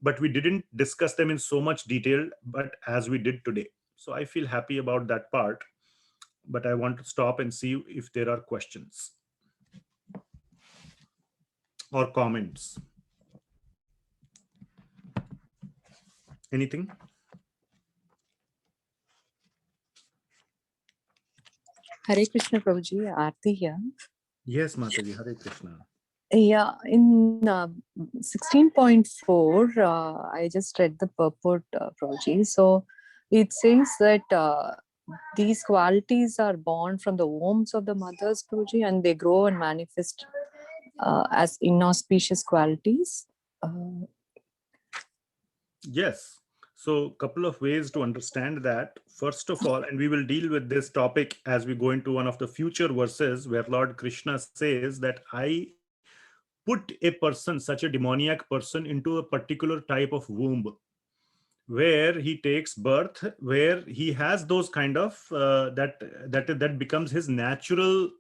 but we didn't discuss them in so much detail, but as we did today. So I feel happy about that part, but I want to stop and see if there are questions or comments. Anything? Hare Krishna Prabhuji, Aarti here. Yes, Mataji, Hare Krishna. Yeah, in 16.4, I just read the purport, Prabhuji. So it says that these qualities are born from the wombs of the mothers, Prabhuji, and they grow and manifest as inauspicious qualities. Yes. So couple of ways to understand that. First of all, and we will deal with this topic as we go into one of the future verses where Lord Krishna says that I put a person, such a demoniac person, into a particular type of womb where he takes birth, where he has those kind of that becomes his natural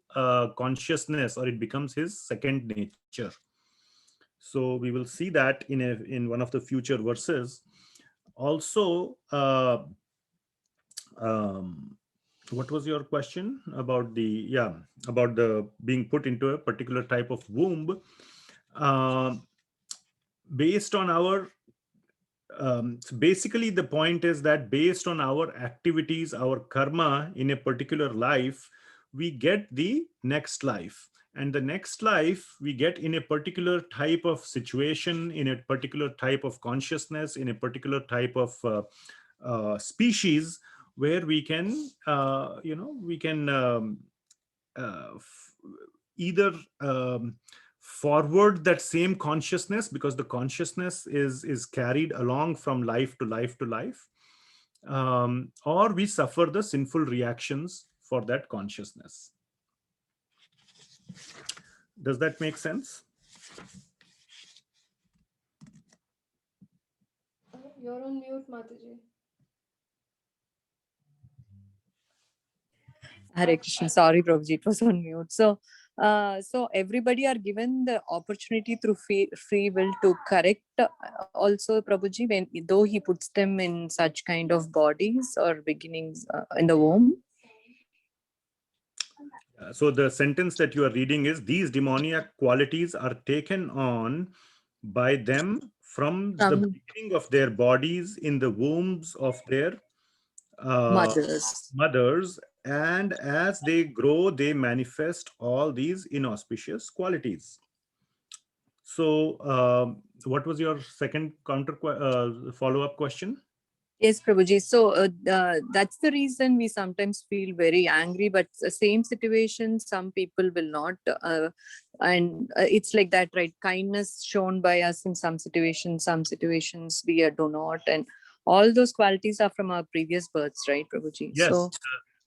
consciousness, or it becomes his second nature. So we will see that in one of the future verses. Also, what was your question about about the being put into a particular type of womb? Based on our so basically the point is that based on our activities, our karma in a particular life, we get the next life, and the next life we get in a particular type of situation, in a particular type of consciousness, in a particular type of species, where we can either forward that same consciousness, because the consciousness is carried along from life to life to life, or we suffer the sinful reactions for that consciousness. Does that make sense? You're on mute, Mataji. Hare Krishna, sorry Prabhuji, it was on mute. So everybody are given the opportunity through free will to correct also, Prabhuji, though he puts them in such kind of bodies or beginnings in the womb. So the sentence that you are reading is, these demoniac qualities are taken on by them from the beginning of their bodies in the wombs of their mothers, and as they grow, they manifest all these inauspicious qualities. So, what was your second follow-up question? Yes, Prabhuji. So that's the reason we sometimes feel very angry, but the same situation, some people will not. And it's like that, right? Kindness shown by us in some situations we do not. And all those qualities are from our previous births, right, Prabhuji? Yes, So,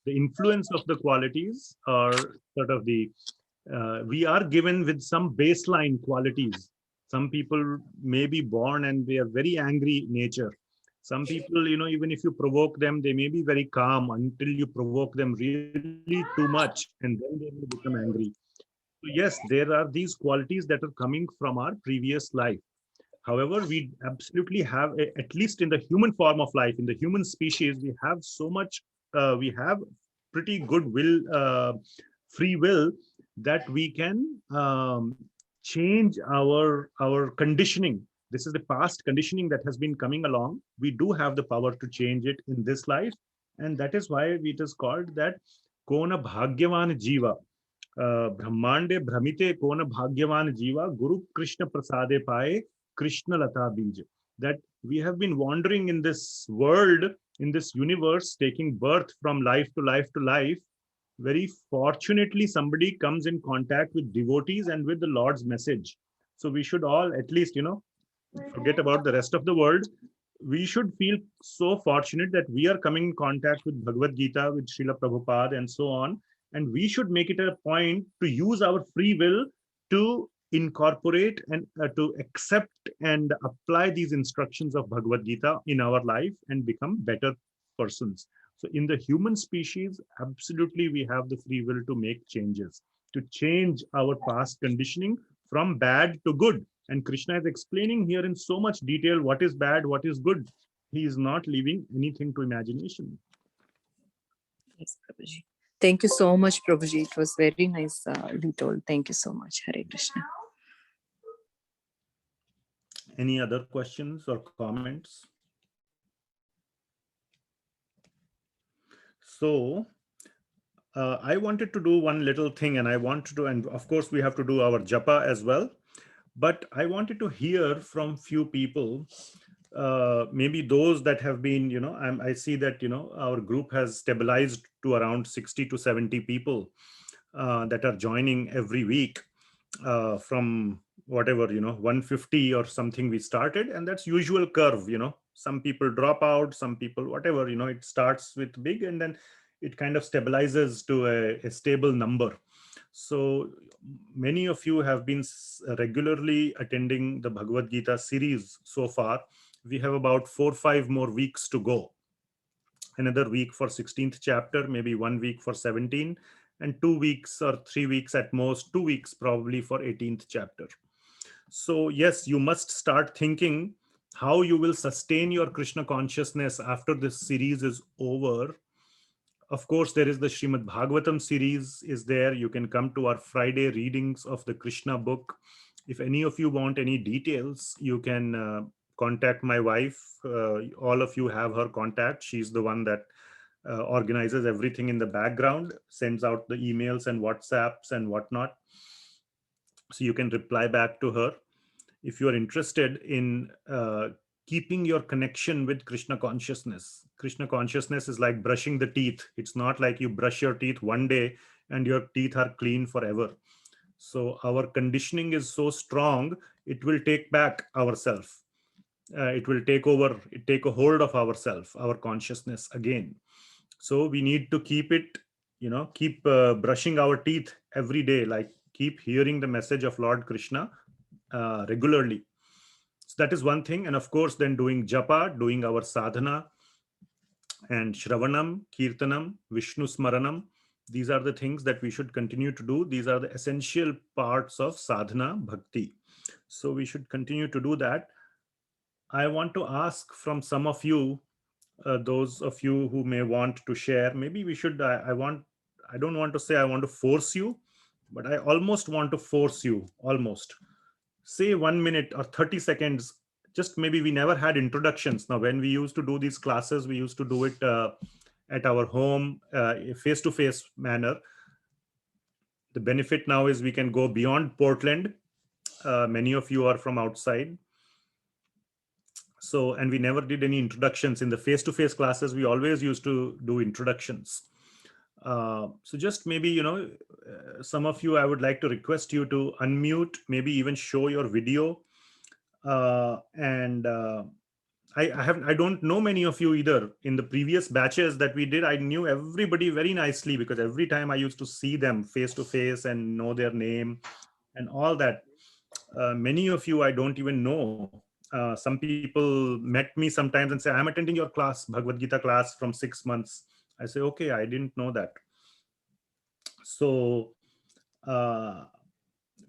the influence of the qualities are sort of we are given with some baseline qualities. Some people may be born and they are very angry nature. Some people, even if you provoke them, they may be very calm until you provoke them really too much, and then they will become angry. So yes, there are these qualities that are coming from our previous life. However, we absolutely have, at least in the human form of life, in the human species, we have so much, we have pretty good free will, that we can change our conditioning. This is the past conditioning that has been coming along. We do have the power to change it in this life, and that is why it is called that kona bhagyavan jiva. ब्रह्मांडे भ्रमिते कौन भाग्यवान जीवा गुरु कृष्ण प्रसादे पाए krishna lata bij. That we have been wandering in this world, in this universe, taking birth from life to life to life. Very fortunately, somebody comes in contact with devotees and with the Lord's message. So we should all, at least, forget about the rest of the world. We should feel so fortunate that we are coming in contact with Bhagavad Gita, with Srila Prabhupada, and so on. And we should make it a point to use our free will to incorporate and to accept and apply these instructions of Bhagavad Gita in our life and become better persons. So in the human species, absolutely we have the free will to make changes, to change our past conditioning from bad to good. And Krishna is explaining here in so much detail what is bad, what is good. He is not leaving anything to imagination. yes, Prabhuji. Thank you so much, Prabhuji. It was very nice retold. Thank you so much. Hare Krishna. Any other questions or comments? So I wanted to do one little thing, and I wanted to, and of course we have to do our japa as well. But I wanted to hear from few people, maybe those that have been, I see that, our group has stabilized to around 60 to 70 people that are joining every week from whatever, 150 or something we started. And that's usual curve, some people drop out, some people, whatever, it starts with big and then it kind of stabilizes to a stable number. So many of you have been regularly attending the Bhagavad Gita series so far. We have about 4 or 5 more weeks to go. Another week for 16th chapter, maybe 1 week for 17, and 2 weeks or 3 weeks at most, 2 weeks probably for 18th chapter. So yes, you must start thinking how you will sustain your Krishna consciousness after this series is over. Of course, there is the Srimad Bhagavatam series is there. You can come to our Friday readings of the Krishna book. If any of you want any details, you can contact my wife. All of you have her contact. She's the one that organizes everything in the background, sends out the emails and WhatsApps and whatnot. So you can reply back to her. If you are interested in keeping your connection with Krishna consciousness. Krishna consciousness is like brushing the teeth. It's not like you brush your teeth one day and your teeth are clean forever. So our conditioning is so strong, it will take back ourself. It will take a hold of ourself, our consciousness again. So we need to keep it, keep brushing our teeth every day, like keep hearing the message of Lord Krishna regularly. So that is one thing. And of course, then doing japa, doing our sadhana, and shravanam, kirtanam, Vishnu smaranam. These are the things that we should continue to do. These are the essential parts of sadhana bhakti. So we should continue to do that. I want to ask from some of you, those of you who may want to share, maybe we should, I don't want to say I want to force you, but I almost want to force you, almost. Say 1 minute or 30 seconds. Just maybe we never had introductions. Now, when we used to do these classes, we used to do it at our home, face-to-face manner. The benefit now is we can go beyond Portland Many of you are from outside. So, and we never did any introductions in the face-to-face classes. We always used to do introductions. So just maybe, some of you, I would like to request you to unmute, maybe even show your video. And I don't know many of you either. In the previous batches that we did, I knew everybody very nicely because every time I used to see them face to face and know their name and all that. Many of you I don't even know. Some people met me sometimes and say, I'm attending your class, Bhagavad Gita class from 6 months. I say, okay, I didn't know that. So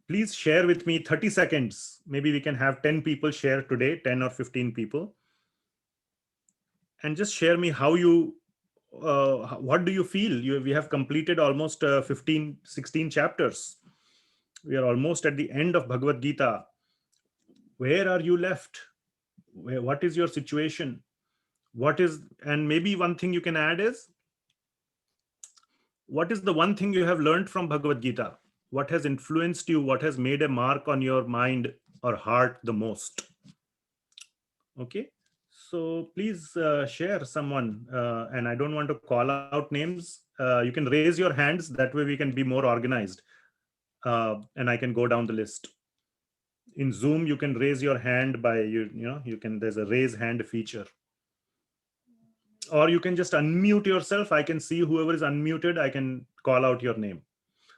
please share with me 30 seconds. Maybe we can have 10 people share today, 10 or 15 people. And just share me how you, what do you feel? We have completed almost 15, 16 chapters. We are almost at the end of Bhagavad Gita. Where are you left? What is your situation? And maybe one thing you can add is, what is the one thing you have learned from Bhagavad Gita? What has influenced you? What has made a mark on your mind or heart the most? Okay. So please share someone, and I don't want to call out names. You can raise your hands. That way we can be more organized, and I can go down the list. In Zoom, you can raise your hand by there's a raise hand feature, or you can just unmute yourself. I can see whoever is unmuted. I can call out your name.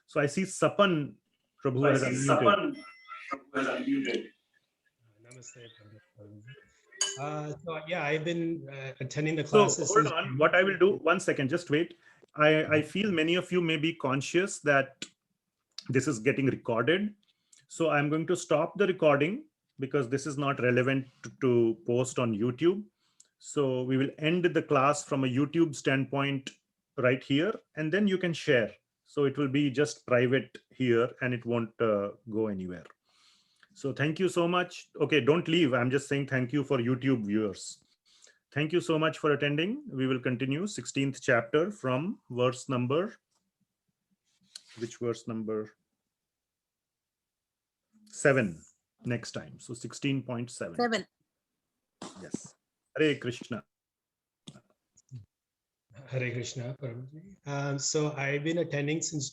So I see Sapan Prabhu has unmuted. Namaste. So yeah, I've been attending the So classes. hold on. What I will do, 1 second, just wait. I feel many of you may be conscious that this is getting recorded. So I'm going to stop the recording because this is not relevant to post on YouTube. So we will end the class from a YouTube standpoint right here, and then you can share. So it will be just private here and it won't go anywhere. So thank you so much. Okay, don't leave. I'm just saying thank you for YouTube viewers. Thank you so much for attending. We will continue 16th chapter from verse number, which verse number? 7 next time. So 16.7. 7. Yes. Hare Krishna. Hare Krishna. Paramaji. So I've been attending since